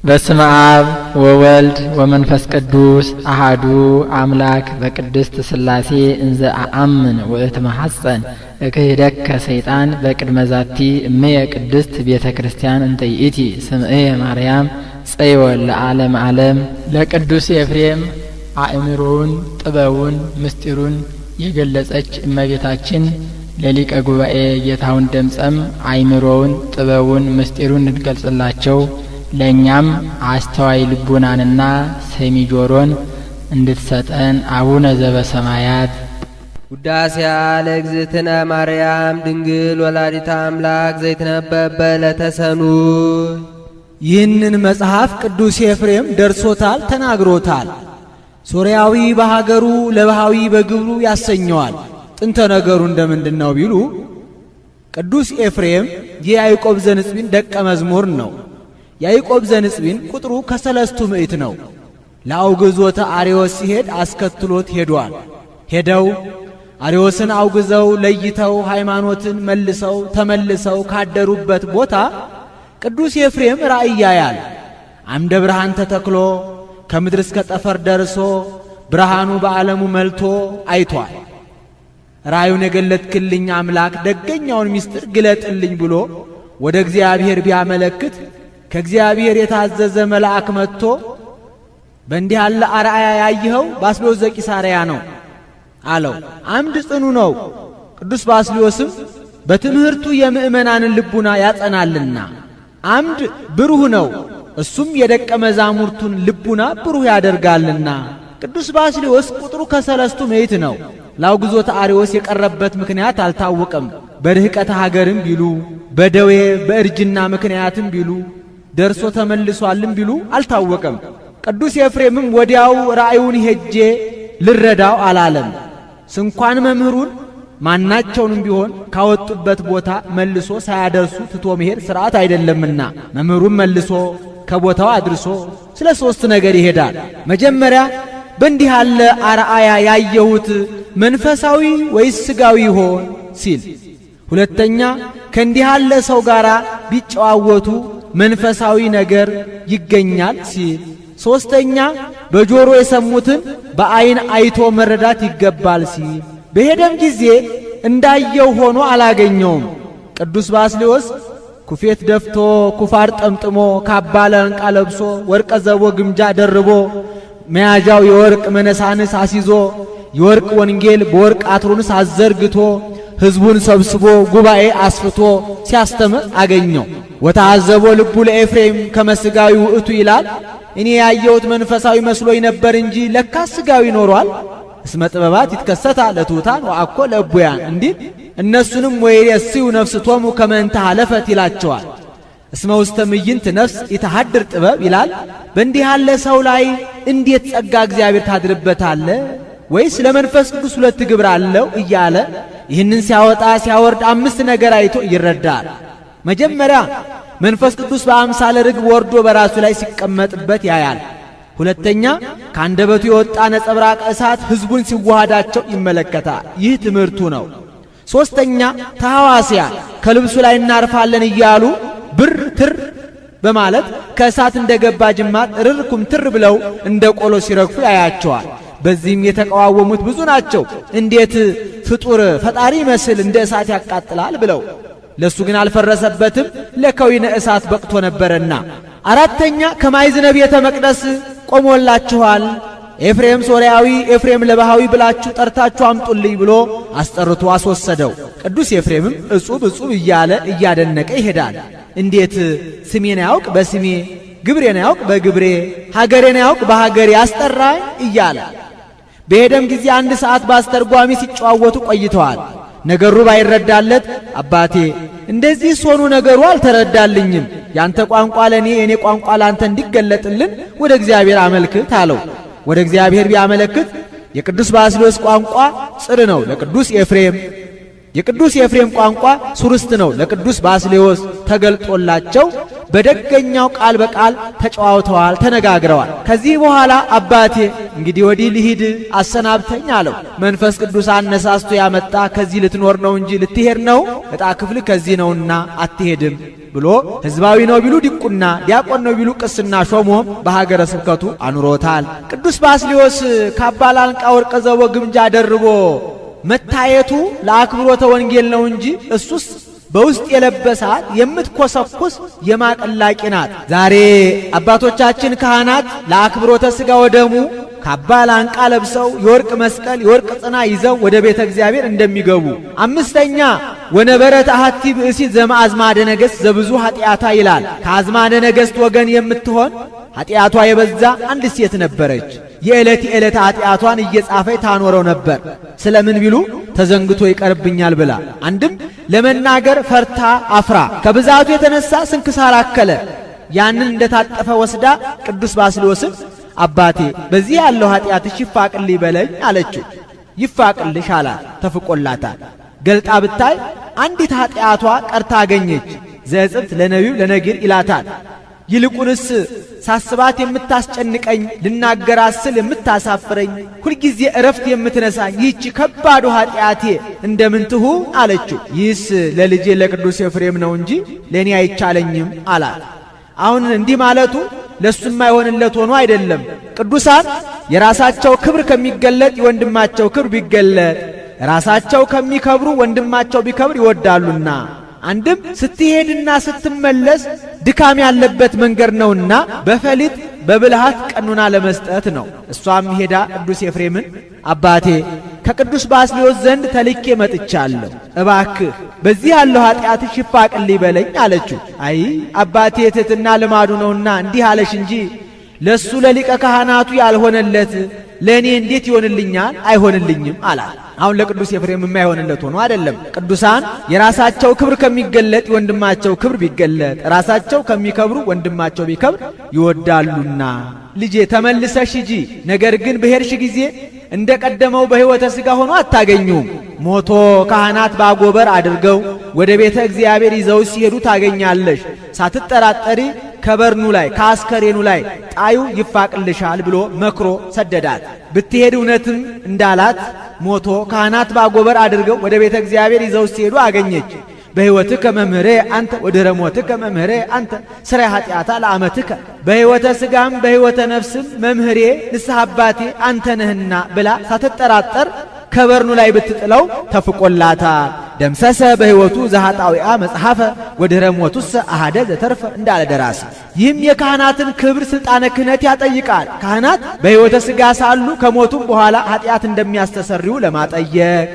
በስመ አብ ወወልድ ወመንፈስ ቅዱስ አሐዱ አምላክ በቅድስት ሥላሴ እንዘ አአምን ወእትመሐፀን እክህደከ ሰይጣን በቅድመ ዛቲ እምየ ቅድስት ቤተ ክርስቲያን እንተ ይእቲ ስምዕየ ማርያም ጽዮን ለዓለም ዓለም። ለቅዱስ ኤፍሬም አእምሮውን ጥበቡን ምስጢሩን የገለጸች እመቤታችን ለሊቀ ጉባኤ ጌታውን ደምጸም አእምሮውን ጥበቡን ምስጢሩን እንድትገልጽላቸው ለኛም አስተዋይ ልቡናንና ሰሚ ጆሮን እንድትሰጠን አቡነ ዘበሰማያት ውዳሴያ ለእግዝእትነ ማርያም ድንግል ወላዲተ አምላክ ዘይትነበብ በዕለተ ሰኑይ። ይህንን መጽሐፍ ቅዱስ ኤፍሬም ደርሶታል፣ ተናግሮታል። ሶርያዊ በሀገሩ ለባሃዊ በግብሩ ያሰኘዋል። ጥንተ ነገሩ እንደምንድነው ቢሉ ቅዱስ ኤፍሬም የያዕቆብ ዘንጽቢን ደቀ መዝሙር ነው። ያዕቆብ ዘንጽቢን ቁጥሩ ከ3 ምዕት ነው። ለአውግዞተ አርዮስ ሲሄድ አስከትሎት ሄዷል። ሄደው አርዮስን አውግዘው ለይተው ሃይማኖትን መልሰው ተመልሰው ካደሩበት ቦታ ቅዱስ ኤፍሬም ራእይ ያያል። አምደ ብርሃን ተተክሎ ከምድር እስከ ጠፈር ደርሶ ብርሃኑ በዓለሙ መልቶ አይቷል። ራእዩን የገለጥክልኝ አምላክ ደገኛውን ምስጢር ግለጥልኝ ብሎ ወደ እግዚአብሔር ቢያመለክት ከእግዚአብሔር የታዘዘ መልአክ መጥቶ በእንዲህ ያለ አርአያ ያየኸው ባስልዮስ ዘቂሳርያ ነው አለው። አምድ ጽኑ ነው። ቅዱስ ባስልዮስም በትምህርቱ የምእመናንን ልቡና ያጸናልና አምድ ብሩህ ነው፣ እሱም የደቀ መዛሙርቱን ልቡና ብሩህ ያደርጋልና። ቅዱስ ባስልዮስ ቁጥሩ ከ3 ምዕት ነው። ለአውግዞተ አርዮስ የቀረበት ምክንያት አልታወቀም። በርህቀተ ሀገርም ቢሉ በደዌ በእርጅና ምክንያትም ቢሉ ደርሶ ተመልሷልም ቢሉ አልታወቀም። ቅዱስ ኤፍሬምም ወዲያው ራእዩን ሄጄ ልረዳው አላለም። ስንኳን መምህሩን ማናቸውንም ቢሆን ካወጡበት ቦታ መልሶ ሳያደርሱ ትቶ መሄድ ሥርዓት አይደለምና መምህሩን መልሶ ከቦታው አድርሶ ስለ 3 ነገር ይሄዳል። መጀመሪያ በእንዲህ ያለ አርአያ ያየሁት መንፈሳዊ ወይስ ሥጋዊ ይሆን ሲል፣ ሁለተኛ ከእንዲህ ያለ ሰው ጋር ቢጨዋወቱ መንፈሳዊ ነገር ይገኛል ሲል፣ ሶስተኛ በጆሮ የሰሙትን በአይን አይቶ መረዳት ይገባል ሲል፣ በሄደም ጊዜ እንዳየው ሆኖ አላገኘውም። ቅዱስ ባስልዮስ ኩፌት ደፍቶ ኩፋር ጠምጥሞ ካባ ለንቃ ለብሶ ወርቀ ዘቦ ግምጃ ደርቦ መያዣው የወርቅ መነሳንስ አሲዞ የወርቅ ወንጌል በወርቅ አትሮንስ አዘርግቶ ሕዝቡን ሰብስቦ ጉባኤ አስፍቶ ሲያስተምር አገኘው። ወታዘቦ ልቡ ለኤፍሬም ከመስጋዊ ውእቱ ይላል። እኔ ያየሁት መንፈሳዊ መስሎኝ ነበር እንጂ ለካስ ሥጋዊ ኖሯል። እስመ ጥበባት ይትከሰታ ለትሑታን ወአኮ ለእቡያን እንዲል እነሱንም ወይሬስዩ ነፍስቶሙ ከመ እንተ ሀለፈት ይላቸዋል። እስመ ውስተ ምይንት ነፍስ ይተሐድር ጥበብ ይላል። በእንዲህ ያለ ሰው ላይ እንዴት ጸጋ እግዚአብሔር ታድርበታለ? ወይስ ለመንፈስ ቅዱስ 2 ግብር አለው እያለ ይህንን ሲያወጣ ሲያወርድ 5 ነገር አይቶ ይረዳል። መጀመሪያ መንፈስ ቅዱስ በአምሳለ ርግብ ወርዶ በራሱ ላይ ሲቀመጥበት ያያል። ሁለተኛ ከአንደበቱ የወጣ ነጸብራቅ እሳት ሕዝቡን ሲዋሃዳቸው ይመለከታል። ይህ ትምህርቱ ነው። ሶስተኛ ተሐዋስያ ከልብሱ ላይ እናርፋለን እያሉ ብር ትር በማለት ከእሳት እንደገባ ጅማት ርርኩም ትር ብለው እንደ ቆሎ ሲረግፉ ያያቸዋል። በዚህም የተቃዋወሙት ብዙ ናቸው። እንዴት ፍጡር ፈጣሪ መስል እንደ እሳት ያቃጥላል ብለው ለሱ ግን አልፈረሰበትም፣ ለከዊነ እሳት በቅቶ ነበርና። አራተኛ ከማይዝነ ቤተ መቅደስ ቆሞላችኋል፣ ኤፍሬም ሶርያዊ ኤፍሬም ለባሃዊ ብላችሁ ጠርታችሁ አምጡልኝ ብሎ አስጠርቶ አስወሰደው። ቅዱስ ኤፍሬምም እጹብ እጹብ እያለ እያደነቀ ይሄዳል። እንዴት ስሜን ያውቅ በስሜ ግብሬን ያውቅ በግብሬ ሀገሬን ያውቅ በሀገሬ አስጠራኝ እያለ በሄደም ጊዜ 1 ሰዓት ባስተርጓሚ ሲጨዋወቱ ቆይተዋል። ነገሩ ባይረዳለት አባቴ እንደዚህ ሶኑ ነገሩ አልተረዳልኝም፣ ያንተ ቋንቋ ለኔ የኔ ቋንቋ ላንተ እንዲገለጥልን ወደ እግዚአብሔር አመልክት አለው። ወደ እግዚአብሔር ቢያመለክት የቅዱስ ባስልዮስ ቋንቋ ጽር ነው ለቅዱስ ኤፍሬም፣ የቅዱስ ኤፍሬም ቋንቋ ሱርስት ነው ለቅዱስ ባስልዮስ ተገልጦላቸው በደገኛው ቃል በቃል ተጨዋውተዋል፣ ተነጋግረዋል። ከዚህ በኋላ አባቴ እንግዲህ ወዲህ ልሂድ አሰናብተኝ አለው። መንፈስ ቅዱስ አነሳስቶ ያመጣ ከዚህ ልትኖር ነው እንጂ ልትሄድ ነው፣ ዕጣ ክፍል ከዚህ ነውና አትሄድም ብሎ ሕዝባዊ ነው ቢሉ ዲቁና፣ ዲያቆን ነው ቢሉ ቅስና ሾሞም በሀገረ ስብከቱ አኑሮታል። ቅዱስ ባስልዮስ ካባ ላንቃ ወርቀ ዘቦ ግምጃ ደርቦ መታየቱ ለአክብሮተ ወንጌል ነው እንጂ እሱስ በውስጥ የለበሳት የምትኮሰኩስ የማቀላቂ ናት። ዛሬ አባቶቻችን ካህናት ለአክብሮተ ሥጋ ወደሙ ካባ ላንቃ ለብሰው የወርቅ መስቀል የወርቅ ጽና ይዘው ወደ ቤተ እግዚአብሔር እንደሚገቡ። አምስተኛ ወነበረት አሐቲ ብእሲት ዘመአዝማደ ነገሥት ዘብዙ ኃጢአታ ይላል። ከአዝማደ ነገሥት ወገን የምትሆን ኃጢአቷ የበዛ አንድ ሴት ነበረች። የዕለት ኃጢአቷን እየጻፈች ታኖረው ነበር። ስለምን ቢሉ ተዘንግቶ ይቀርብኛል ብላ፣ አንድም ለመናገር ፈርታ አፍራ፣ ከብዛቱ የተነሳ ስንክሳር አከለ። ያንን እንደታጠፈ ወስዳ ቅዱስ ባስልዮስን አባቴ በዚህ ያለው ኃጢአትሽ ይፋቅልኝ በለኝ አለችው። ይፋቅልሽ አላት። ተፍቆላታል። ገልጣ ብታይ አንዲት ኃጢአቷ ቀርታ አገኘች። ዘጽብት ለነቢብ ለነጊር ይላታል። ይልቁንስ ሳስባት የምታስጨንቀኝ ልናገራት ስል የምታሳፍረኝ ሁልጊዜ እረፍት የምትነሳኝ ይህች ከባዱ ኃጢአቴ እንደምን ትሁን አለችው። ይህስ ለልጄ ለቅዱስ ኤፍሬም ነው እንጂ ለእኔ አይቻለኝም አላት። አሁን እንዲህ ማለቱ ለሱም አይሆንለት ሆኖ አይደለም። ቅዱሳን የራሳቸው ክብር ከሚገለጥ የወንድማቸው ክብር ቢገለጥ፣ ራሳቸው ከሚከብሩ ወንድማቸው ቢከብር ይወዳሉና፣ አንድም ስትሄድና ስትመለስ ድካም ያለበት መንገድ ነውና በፈሊጥ በብልሃት ቀኑና ለመስጠት ነው። እሷም ሄዳ ቅዱስ ኤፍሬምን አባቴ ከቅዱስ ባስልዮስ ዘንድ ተልኬ መጥቻለሁ፣ እባክህ በዚህ ያለው ኃጢአትሽ ይፋቅልኝ በለኝ አለችው። አይ አባቴ ትሕትና ልማዱ ነውና እንዲህ አለሽ እንጂ ለሱ ለሊቀ ካህናቱ ያልሆነለት ለእኔ እንዴት ይሆንልኛል? አይሆንልኝም አላት። አሁን ለቅዱስ ኤፍሬም የማይሆንለት ሆኖ አይደለም። ቅዱሳን የራሳቸው ክብር ከሚገለጥ የወንድማቸው ክብር ቢገለጥ፣ ራሳቸው ከሚከብሩ ወንድማቸው ቢከብር ይወዳሉና። ልጄ ተመልሰሽ ሂጂ፣ ነገር ግን በሄድሽ ጊዜ እንደ ቀደመው በሕይወተ ሥጋ ሆኖ አታገኙም። ሞቶ ካህናት ባጎበር አድርገው ወደ ቤተ እግዚአብሔር ይዘው ሲሄዱ ታገኛለሽ። ሳትጠራጠሪ ከበርኑ ላይ ከአስከሬኑ ላይ ጣዩ ይፋቅልሻል ብሎ መክሮ ሰደዳት። ብትሄድ እውነትም እንዳላት ሞቶ ካህናት ባጎበር አድርገው ወደ ቤተ እግዚአብሔር ይዘው ሲሄዱ አገኘች። በሕይወትከ መምህሬ አንተ ወድኅረ ሞትከ መምህሬ አንተ ሥራይ ኃጢአታ ለዓመትከ፣ በሕይወተ ሥጋም በሕይወተ ነፍስም መምህሬ ንስሐ አባቴ አንተ ነህና ብላ ሳትጠራጠር ከበርኑ ላይ ብትጥለው ተፍቆላታል። ደምሰሰ በሕይወቱ ዘኃጣውአ መጽሐፈ ወድኅረ ሞቱሰ አሐደ ዘተርፈ እንዳለ ደራሲ። ይህም የካህናትን ክብር ሥልጣነ ክህነት ያጠይቃል። ካህናት በሕይወተ ሥጋ ሳሉ ከሞቱም በኋላ ኃጢአት እንደሚያስተሰርዩ ለማጠየቅ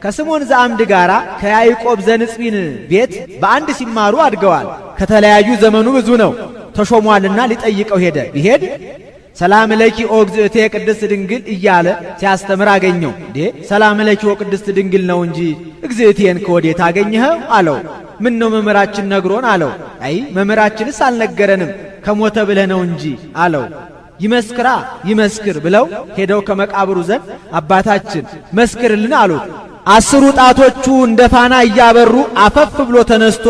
ከስሞን ዘአምድ ጋር ከያዕቆብ ዘንጽቢን ቤት በአንድ ሲማሩ አድገዋል። ከተለያዩ ዘመኑ ብዙ ነው። ተሾሟልና ሊጠይቀው ሄደ። ቢሄድ ሰላም ለኪ ኦ እግዝእቴ ቅድስት ድንግል እያለ ሲያስተምር አገኘው። እንዴ ሰላም ለኪ ኦ ቅድስት ድንግል ነው እንጂ እግዝእቴን ከወዴት አገኘኸው አለው። ምን ነው መምህራችን ነግሮን አለው። አይ መምህራችንስ አልነገረንም ከሞተ ብለህ ነው እንጂ አለው። ይመስክራ ይመስክር ብለው ሄደው ከመቃብሩ ዘንድ አባታችን መስክርልን አሉት። 10 ጣቶቹ እንደ ፋና እያበሩ አፈፍ ብሎ ተነስቶ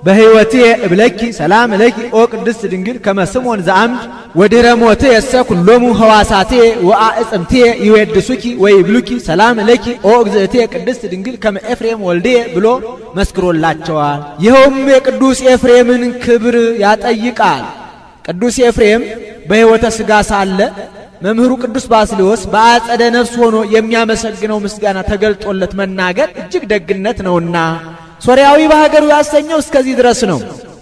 በሕይወቴ እብለኪ ሰላም ለኪ ኦ ቅድስት ድንግል ከመ ስምዖን ዘአምድ ወድኅረ ሞቴ የሰ ኩሎሙ ሕዋሳቴ ወአዕጽምቴ ይዌድሱኪ ወይብሉኪ ሰላም ለኪ ኦ እግዝእቴ ቅድስት ድንግል ከመ ኤፍሬም ወልዴ ብሎ መስክሮላቸዋል። ይኸውም የቅዱስ ኤፍሬምን ክብር ያጠይቃል። ቅዱስ ኤፍሬም በሕይወተ ሥጋ ሳለ መምህሩ ቅዱስ ባስልዮስ በአጸደ ነፍስ ሆኖ የሚያመሰግነው ምስጋና ተገልጦለት መናገር እጅግ ደግነት ነውና ሶርያዊ በሀገሩ ያሰኘው እስከዚህ ድረስ ነው።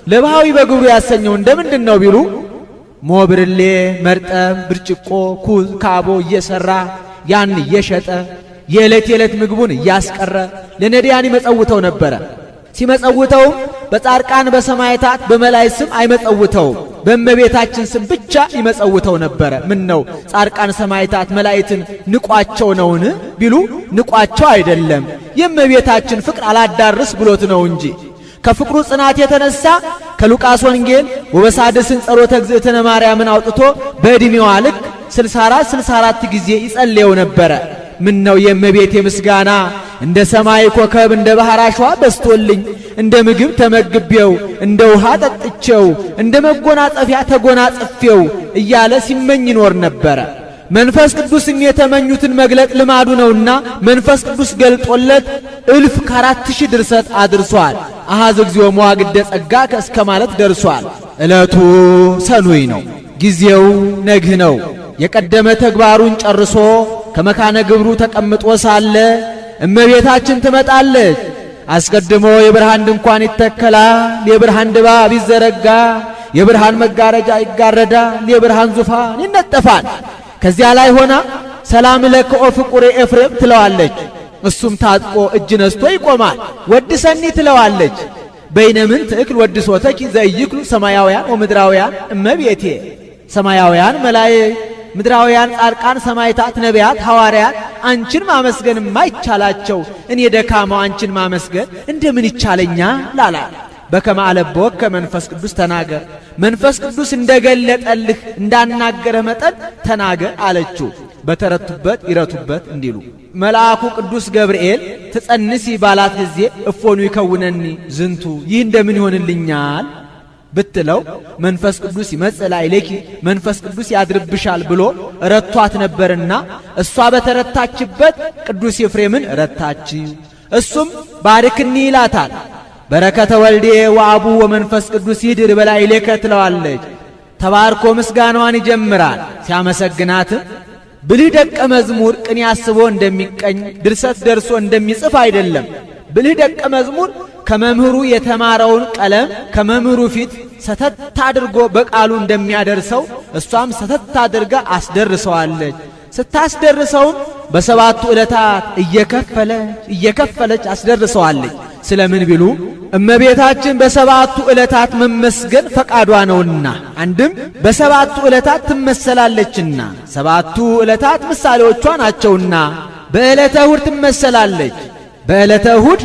ለባሃዊ በግብሩ ያሰኘው እንደምንድን ነው ቢሉ ሞብርሌ፣ መርጠብ፣ ብርጭቆ፣ ኩዝ፣ ካቦ እየሰራ ያን እየሸጠ የዕለት ምግቡን እያስቀረ ለነዳያን ይመጸውተው ነበረ። ሲመጸውተውም በጻድቃን በሰማዕታት በመላእክት ስም አይመጸውተውም፣ በእመቤታችን ስም ብቻ ይመጸውተው ነበረ። ምን ነው ጻድቃን ሰማዕታት መላእክትን ንቋቸው ነውን ቢሉ ንቋቸው አይደለም፣ የእመቤታችን ፍቅር አላዳርስ ብሎት ነው እንጂ። ከፍቅሩ ጽናት የተነሳ ከሉቃስ ወንጌል ወበሳድስን ጸሎተ እግዝእትነ ማርያምን አውጥቶ በዕድሜዋ ልክ 64 ጊዜ ይጸልየው ነበረ። ምን ነው የእመቤቴ ምስጋና እንደ ሰማይ ኮከብ እንደ ባህር አሸዋ በስቶልኝ፣ እንደ ምግብ ተመግቤው፣ እንደ ውሃ ጠጥቼው፣ እንደ መጎናጸፊያ ተጎናጽፌው እያለ ሲመኝ ይኖር ነበረ። መንፈስ ቅዱስም የተመኙትን መግለጥ ልማዱ ነውና መንፈስ ቅዱስ ገልጦለት 1000 ድርሰት አድርሷል። አሃዝ እግዚኦ መዋግደ ጸጋከ እስከ ማለት ደርሷል። ዕለቱ ሰኑይ ነው። ጊዜው ነግህ ነው። የቀደመ ተግባሩን ጨርሶ ከመካነ ግብሩ ተቀምጦ ሳለ እመቤታችን ትመጣለች። አስቀድሞ የብርሃን ድንኳን ይተከላል፣ የብርሃን ድባብ ይዘረጋል፣ የብርሃን መጋረጃ ይጋረዳል፣ የብርሃን ዙፋን ይነጠፋል። ከዚያ ላይ ሆና ሰላም ለከ ኦ ፍቁሬ ኤፍሬም ትለዋለች። እሱም ታጥቆ እጅ ነስቶ ይቆማል። ወድሰኒ ትለዋለች። በይነምን ትእክል ወድሶተኪ ዘኢይክሉ ሰማያውያን ወምድራውያን እመቤቴ። ሰማያውያን መላእክት፣ ምድራውያን ጻድቃን፣ ሰማዕታት፣ ነቢያት፣ ሐዋርያት አንቺን ማመስገን የማይቻላቸው እኔ ደካማው አንቺን ማመስገን እንደምን ይቻለኛል ላላ በከመ አለብወከ መንፈስ ቅዱስ ተናገር፣ መንፈስ ቅዱስ እንደገለጠልህ እንዳናገረ መጠን ተናገር አለችው። በተረቱበት ይረቱበት እንዲሉ መልአኩ ቅዱስ ገብርኤል ትጸንሲ ባላት ጊዜ እፎኑ ይከውነኒ ዝንቱ፣ ይህ እንደምን ይሆንልኛል ብትለው መንፈስ ቅዱስ ይመጽእ ላዕሌኪ፣ መንፈስ ቅዱስ ያድርብሻል ብሎ ረቷት ነበርና እሷ በተረታችበት ቅዱስ ኤፍሬምን ረታችው። እሱም ባርክኒ ይላታል። በረከተ ወልዴ ወአቡ ወመንፈስ ቅዱስ ይድር በላዕሌከ ትለዋለች። ተባርኮ ምስጋናዋን ይጀምራል። ሲያመሰግናትም ብልህ ደቀ መዝሙር ቅኔ አስቦ እንደሚቀኝ ድርሰት ደርሶ እንደሚጽፍ አይደለም። ብልህ ደቀ መዝሙር ከመምህሩ የተማረውን ቀለም ከመምህሩ ፊት ሰተት አድርጎ በቃሉ እንደሚያደርሰው እሷም ሰተት አድርጋ አስደርሰዋለች። ስታስደርሰውም በሰባቱ ዕለታት እየከፈለች አስደርሰዋለች። ስለምን ቢሉ እመቤታችን በሰባቱ ዕለታት መመስገን ፈቃዷ ነውና፣ አንድም በሰባቱ ዕለታት ትመሰላለችና፣ ሰባቱ ዕለታት ምሳሌዎቿ ናቸውና በዕለተ እሁድ ትመሰላለች። በዕለተ እሁድ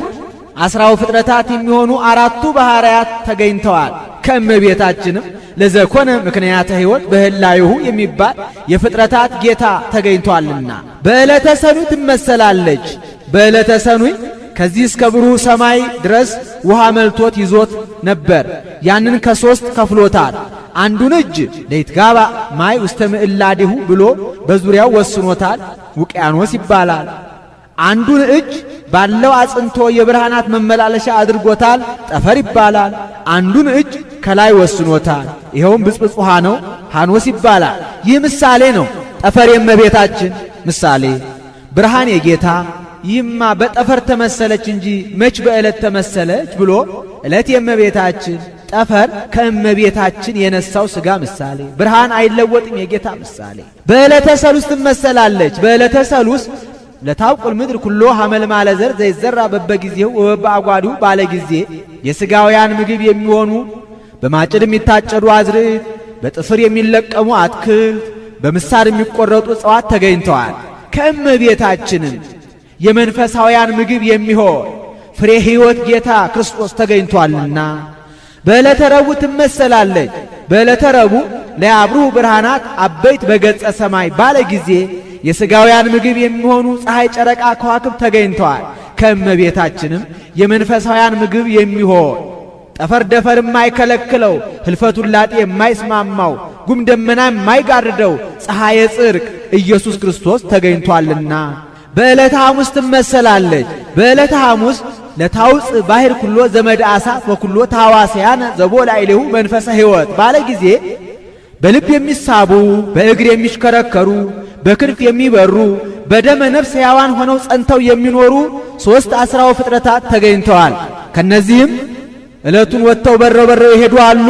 10 ፍጥረታት የሚሆኑ 4ቱ ባሕርያት ተገኝተዋል። ከእመቤታችንም ለዘኮነ ምክንያተ ሕይወት በህላይሁ የሚባል የፍጥረታት ጌታ ተገኝቷልና በዕለተ ሰኑይ ትመሰላለች። በዕለተ ሰኑይ ከዚህ እስከ ብሩህ ሰማይ ድረስ ውሃ መልቶት ይዞት ነበር። ያንን ከ3 ከፍሎታል። አንዱን እጅ ለይትጋባ ማይ ውስተ ምዕላዲሁ ብሎ በዙሪያው ወስኖታል፣ ውቅያኖስ ይባላል። አንዱን እጅ ባለው አጽንቶ የብርሃናት መመላለሻ አድርጎታል፣ ጠፈር ይባላል። አንዱን እጅ ከላይ ወስኖታል፣ ይኸውም ብጽብጽ ውሃ ነው፣ ሐኖስ ይባላል። ይህ ምሳሌ ነው። ጠፈር የእመቤታችን ምሳሌ፣ ብርሃን የጌታ ይህማ በጠፈር ተመሰለች እንጂ መች በዕለት ተመሰለች ብሎ ዕለት የእመቤታችን ጠፈር ከእመቤታችን የነሳው ሥጋ ምሳሌ፣ ብርሃን አይለወጥም የጌታ ምሳሌ። በዕለተ ሰሉስ ትመሰላለች። በዕለተ ሰሉስ ለታውቁል ምድር ኩሎ ሐመልማለ ዘር ዘይዘራ በበጊዜው ወበአጓዲሁ ባለ ጊዜ የሥጋውያን ምግብ የሚሆኑ በማጭድ የሚታጨዱ አዝርዕት፣ በጥፍር የሚለቀሙ አትክልት፣ በምሳር የሚቆረጡ እጽዋት ተገኝተዋል። ከእመቤታችንም የመንፈሳውያን ምግብ የሚሆን ፍሬ ሕይወት ጌታ ክርስቶስ ተገኝቷልና በዕለተ ረቡዕ ትመሰላለች። በዕለተ ረቡዕ ለያብሩህ ብርሃናት አበይት በገጸ ሰማይ ባለ ጊዜ የሥጋውያን ምግብ የሚሆኑ ፀሐይ፣ ጨረቃ፣ ከዋክብት ተገኝተዋል። ከእመቤታችንም የመንፈሳውያን ምግብ የሚሆን ጠፈር ደፈር የማይከለክለው ህልፈት ውላጤ የማይስማማው ጉም ደመና የማይጋርደው ፀሐየ ጽድቅ ኢየሱስ ክርስቶስ ተገኝቷልና በዕለተ ሐሙስ ትመሰላለች። በዕለተ ሐሙስ ለታውፅ ባሕር ኩሎ ዘመድ አሳት ወኩሎ ታዋስያን ዘቦላይሌሁ መንፈሰ ሕይወት ባለ ጊዜ በልብ የሚሳቡ በእግር የሚሽከረከሩ በክንፍ የሚበሩ በደመ ነፍስ ሕያዋን ሆነው ጸንተው የሚኖሩ 3 10 ፍጥረታት ተገኝተዋል። ከነዚህም ዕለቱን ወጥተው በረው ይሄዱ አሉ፣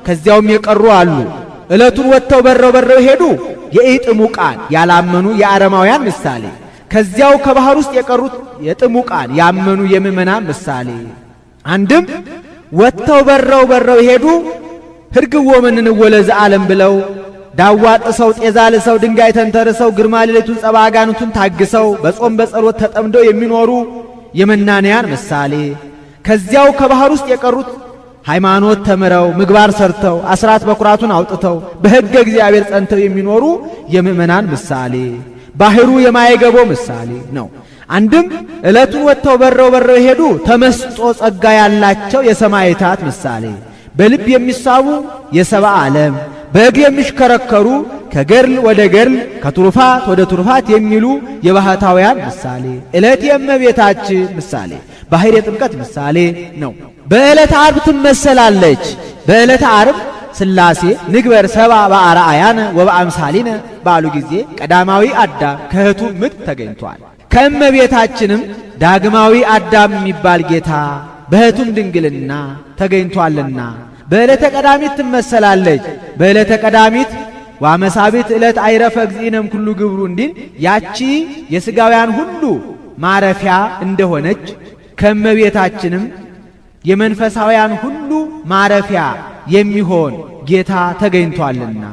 ከዚያውም የቀሩ አሉ። ዕለቱን ወጥተው በረው ይሄዱ የኢጥሙቃን ያላመኑ የአረማውያን ምሳሌ፣ ከዚያው ከባህር ውስጥ የቀሩት የጥሙቃን ያመኑ የምእመናን ምሳሌ። አንድም ወጥተው በረው ይሄዱ ህርግዎ ምንንወ ለዘዓለም ብለው ዳዋ ጥሰው ጤዛ ልሰው ድንጋይ ተንተርሰው ግርማ ሌሊቱን ጸባ አጋንንቱን ታግሰው በጾም በጸሎት ተጠምደው የሚኖሩ የመናንያን ምሳሌ። ከዚያው ከባህር ውስጥ የቀሩት ሃይማኖት ተምረው ምግባር ሰርተው አስራት በኩራቱን አውጥተው በሕገ እግዚአብሔር ጸንተው የሚኖሩ የምእመናን ምሳሌ። ባህሩ የማይገቦ ምሳሌ ነው። አንድም ዕለቱን ወጥተው በረው ይሄዱ ተመስጦ ጸጋ ያላቸው የሰማዕታት ምሳሌ፣ በልብ የሚሳቡ የሰብአ ዓለም በእግር የሚሽከረከሩ ከገርል ወደ ገርል ከትሩፋት ወደ ትሩፋት የሚሉ የባህታውያን ምሳሌ፣ ዕለት የእመቤታችን ምሳሌ፣ ባሕር የጥምቀት ምሳሌ ነው። በዕለተ ዓርብ ትመሰላለች። በዕለተ ዓርብ ሥላሴ ንግበር ሰብአ በአርአያነ ወበአምሳሊነ ባሉ ጊዜ ቀዳማዊ አዳም ከእህቱ ምድር ተገኝቷል። ከእመቤታችንም ዳግማዊ አዳም የሚባል ጌታ በእህቱም ድንግልና ተገኝቷልና በዕለተ ቀዳሚት ትመሰላለች። በዕለተ ቀዳሚት ዋመሳቢት ዕለት አይረፈ እግዚእነም ኩሉ ግብሩ እንዲል ያቺ የሥጋውያን ሁሉ ማረፊያ እንደሆነች ከእመቤታችንም የመንፈሳውያን ሁሉ ማረፊያ የሚሆን ጌታ ተገኝቷልና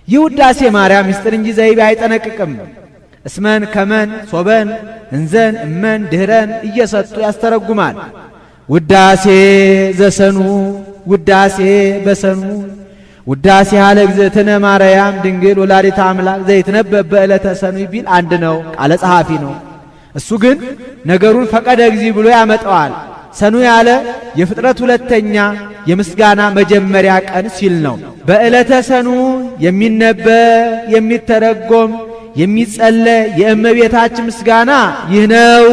ይህ ውዳሴ ማርያም ምስጢር እንጂ ዘይቤ አይጠነቅቅም። እስመን ከመን ሶበን እንዘን እመን ድኅረን እየሰጡ ያስተረጉማል። ውዳሴ ዘሰኑ ውዳሴ በሰኑ ውዳሴ ያለ እግዝእትነ ማርያም ድንግል ወላዲተ አምላክ ዘይትነበብ በዕለተ ሰኑይ ቢል አንድ ነው፣ ቃለ ጸሐፊ ነው። እሱ ግን ነገሩን ፈቀደ እግዚእ ብሎ ያመጣዋል። ሰኑ ያለ የፍጥረት ሁለተኛ የምስጋና መጀመሪያ ቀን ሲል ነው። በዕለተ ሰኑ የሚነበብ የሚተረጎም የሚጸለይ የእመቤታችን ምስጋና ይህ ነው።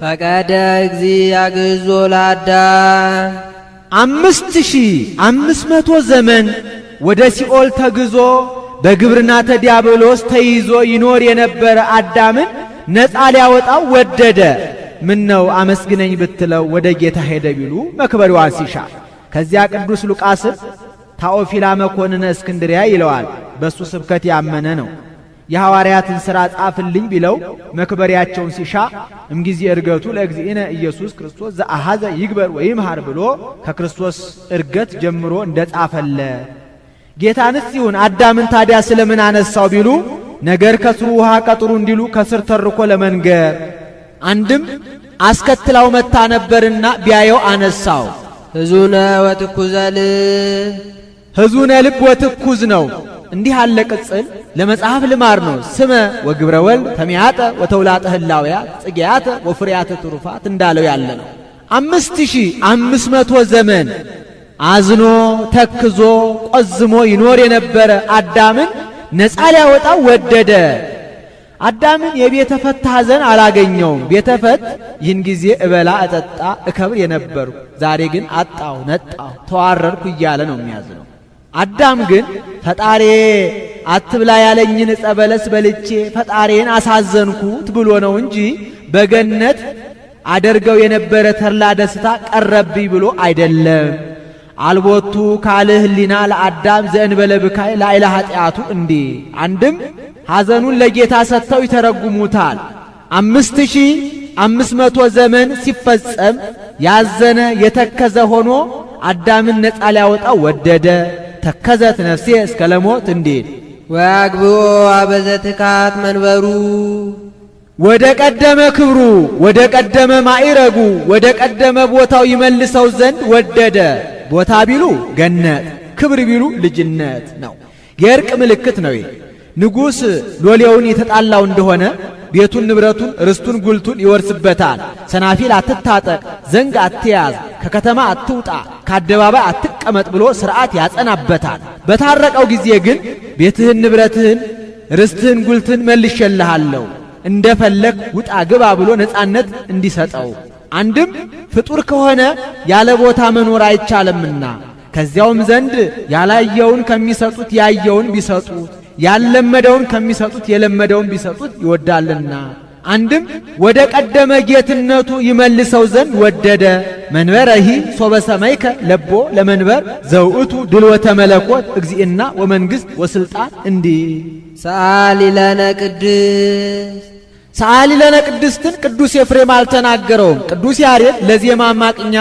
ፈቀደ እግዚእ ያግዞ ለአዳም 5500 ዘመን ወደ ሲኦል ተግዞ በግብርናተ ዲያብሎስ ተይዞ ይኖር የነበረ አዳምን ነፃ ሊያወጣው ወደደ። ምን ነው አመስግነኝ ብትለው ወደ ጌታ ሄደ ቢሉ መክበሪዋን ሲሻ። ከዚያ ቅዱስ ሉቃስን ታኦፊላ መኮንነ እስክንድሪያ ይለዋል። በሱ ስብከት ያመነ ነው። የሐዋርያትን ሥራ ጻፍልኝ ቢለው መክበሪያቸውን ሲሻ እምጊዜ እርገቱ ለእግዚእነ ኢየሱስ ክርስቶስ ዘአሐዘ ይግበር ወይምሃር ብሎ ከክርስቶስ እርገት ጀምሮ እንደጻፈለ ጌታንስ ይሁን አዳምን ታዲያ ስለምን አነሳው ቢሉ ነገር ከስሩ ውሃ ቀጥሩ እንዲሉ ከስር ተርኮ ለመንገር አንድም አስከትላው መታ ነበርና ቢያየው አነሳው። ሕዙነ ወትኩዘ ልብ ሕዙነ ልብ ወትኩዝ ነው። እንዲህ ያለ ቅጽል ለመጽሐፍ ልማር ነው። ስመ ወግብረ ወልድ ተሚያጠ ወተውላጠ ህላውያት ጽጌያተ ወፍሬያተ ትሩፋት እንዳለው ያለ ነው። 5500 ዘመን አዝኖ ተክዞ ቆዝሞ ይኖር የነበረ አዳምን ነፃ ሊያወጣው ወደደ። አዳምን የቤተ ፈት ሐዘን አላገኘውም። ቤተ ፈት ይህን ጊዜ እበላ እጠጣ እከብር የነበሩ ዛሬ ግን አጣው ነጣው ተዋረድኩ እያለ ነው የሚያዝነው። አዳም ግን ፈጣሬ አትብላ ያለኝን ዕፀ በለስ በልቼ ፈጣሬን አሳዘንኩት ብሎ ነው እንጂ በገነት አደርገው የነበረ ተድላ ደስታ ቀረብኝ ብሎ አይደለም። አልቦቱ ካልህ ህሊና ለአዳም ዘእንበለ ብካይ ላይለ ኃጢአቱ እንዲህ አንድም ሐዘኑን ለጌታ ሰጥተው ይተረጉሙታል። 5500 ዘመን ሲፈጸም ያዘነ የተከዘ ሆኖ አዳምን ነፃ ሊያወጣው ወደደ። ተከዘት ነፍሴ እስከ ለሞት እንዲል ወአግብኦ አበዘትካት መንበሩ ወደ ቀደመ ክብሩ ወደ ቀደመ ማዕረጉ ወደ ቀደመ ቦታው ይመልሰው ዘንድ ወደደ። ቦታ ቢሉ ገነት፣ ክብር ቢሉ ልጅነት ነው። የእርቅ ምልክት ነው። ንጉሥ ሎሌውን የተጣላው እንደሆነ ቤቱን፣ ንብረቱን፣ ርስቱን፣ ጉልቱን ይወርስበታል። ሰናፊል አትታጠቅ፣ ዘንግ አትያዝ፣ ከከተማ አትውጣ፣ ከአደባባይ አትቀመጥ ብሎ ሥርዓት ያጸናበታል። በታረቀው ጊዜ ግን ቤትህን፣ ንብረትህን፣ ርስትህን፣ ጉልትህን መልሼልሃለሁ እንደፈለግ ውጣ ግባ ብሎ ነፃነት እንዲሰጠው አንድም ፍጡር ከሆነ ያለ ቦታ መኖር አይቻለምና ከዚያውም ዘንድ ያላየውን ከሚሰጡት ያየውን ቢሰጡት ያለመደውን ከሚሰጡት የለመደውን ቢሰጡት ይወዳልና አንድም ወደ ቀደመ ጌትነቱ ይመልሰው ዘንድ ወደደ። መንበረሂ ሶበ ሰማይከ ለቦ ለመንበር ዘውእቱ ድልወተ መለኮት እግዚእና ወመንግሥት ወስልጣን እንዲህ ሰአሊ ለነ ቅድስት ሰአሊ ለነ ቅድስትን ቅዱስ ኤፍሬም አልተናገረውም። ቅዱስ ያሬድ ለዜማ ማቅኛ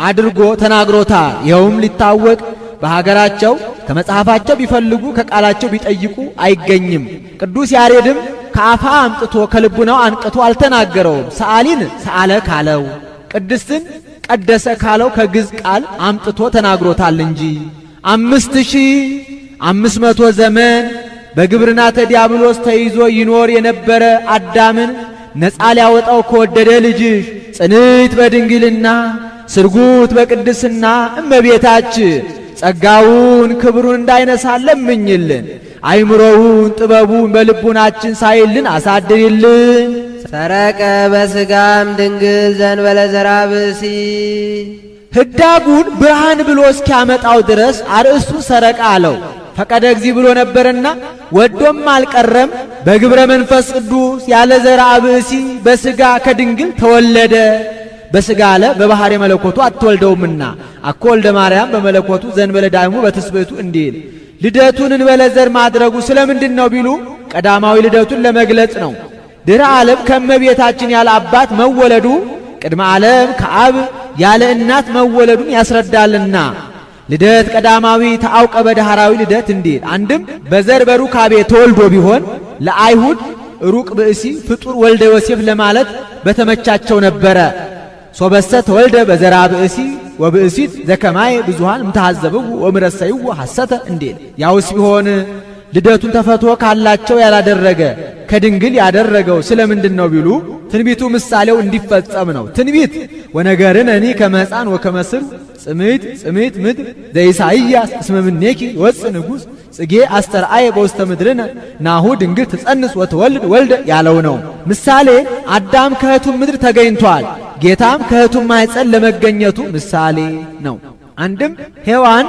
አድርጎ ተናግሮታል። ይኸውም ሊታወቅ በሀገራቸው ከመጽሐፋቸው ቢፈልጉ ከቃላቸው ቢጠይቁ አይገኝም። ቅዱስ ያሬድም ከአፋ አምጥቶ ከልቡናው አንቅቶ አልተናገረውም። ሰአሊን ሰአለ ካለው ቅድስትን ቀደሰ ካለው ከግዕዝ ቃል አምጥቶ ተናግሮታል እንጂ 5500 ዘመን በግብርናተ ዲያብሎስ ተይዞ ይኖር የነበረ አዳምን ነፃ ሊያወጣው ከወደደ ልጅሽ ጽንዕት በድንግልና ስርጉት በቅድስና እመቤታችን ጸጋውን ክብሩን እንዳይነሳ ለምኝልን። አይምሮውን ጥበቡን በልቡናችን ሳይልን አሳድሪልን። ሰረቀ በስጋም ድንግል ዘንበለ ዘራ ብእሲ ህዳጉን ብርሃን ብሎ እስኪያመጣው ድረስ አርእስቱ ሰረቀ አለው። ፈቀደ እግዚእ ብሎ ነበርና ወዶም አልቀረም በግብረ መንፈስ ቅዱስ ያለ ዘራ ብእሲ በስጋ ከድንግል ተወለደ። በስጋ አለ በባህሪ መለኮቱ አትወልደውምና አኮ ወልደ ማርያም በመለኮቱ ዘንበለ ዳይሙ በትስብእቱ እንዲል ልደቱን እንበለ ዘር ማድረጉ ስለምንድን ነው ቢሉ ቀዳማዊ ልደቱን ለመግለጽ ነው። ድኅረ ዓለም ከእመቤታችን ያለ አባት መወለዱ ቅድመ ዓለም ከአብ ያለ እናት መወለዱን ያስረዳልና ልደት ቀዳማዊ ተአውቀ በዳህራዊ ልደት እንዲል አንድም በዘር በሩካቤ ተወልዶ ቢሆን ለአይሁድ ሩቅ ብእሲ ፍጡር ወልደ ዮሴፍ ለማለት በተመቻቸው ነበረ። ሶበሰ ተወልደ በዘራ ብእሲ ወብእሲት ዘከማይ ብዙሃን እምተሐዘብው ወምረሰይው ሐሰተ እንዲል ያውስ ቢሆን ልደቱን ተፈቶ ካላቸው ያላደረገ ከድንግል ያደረገው ስለምንድን ነው ቢሉ ትንቢቱ ምሳሌው እንዲፈጸም ነው። ትንቢት ወነገርነኒ ከመ ሕፃን ወከመ ሥር ጽምት ምድር ዘኢሳይያስ እስመ እምኔኪ ይወፅእ ንጉሥ ጽጌ አስተርአየ በውስተ ምድርነ ናሁ ድንግል ትጸንስ ወትወልድ ወልደ ያለው ነው። ምሳሌ አዳም ከእህቱም ምድር ተገኝቷል። ጌታም ከእህቱም ማኅፀን ለመገኘቱ ምሳሌ ነው። አንድም ሔዋን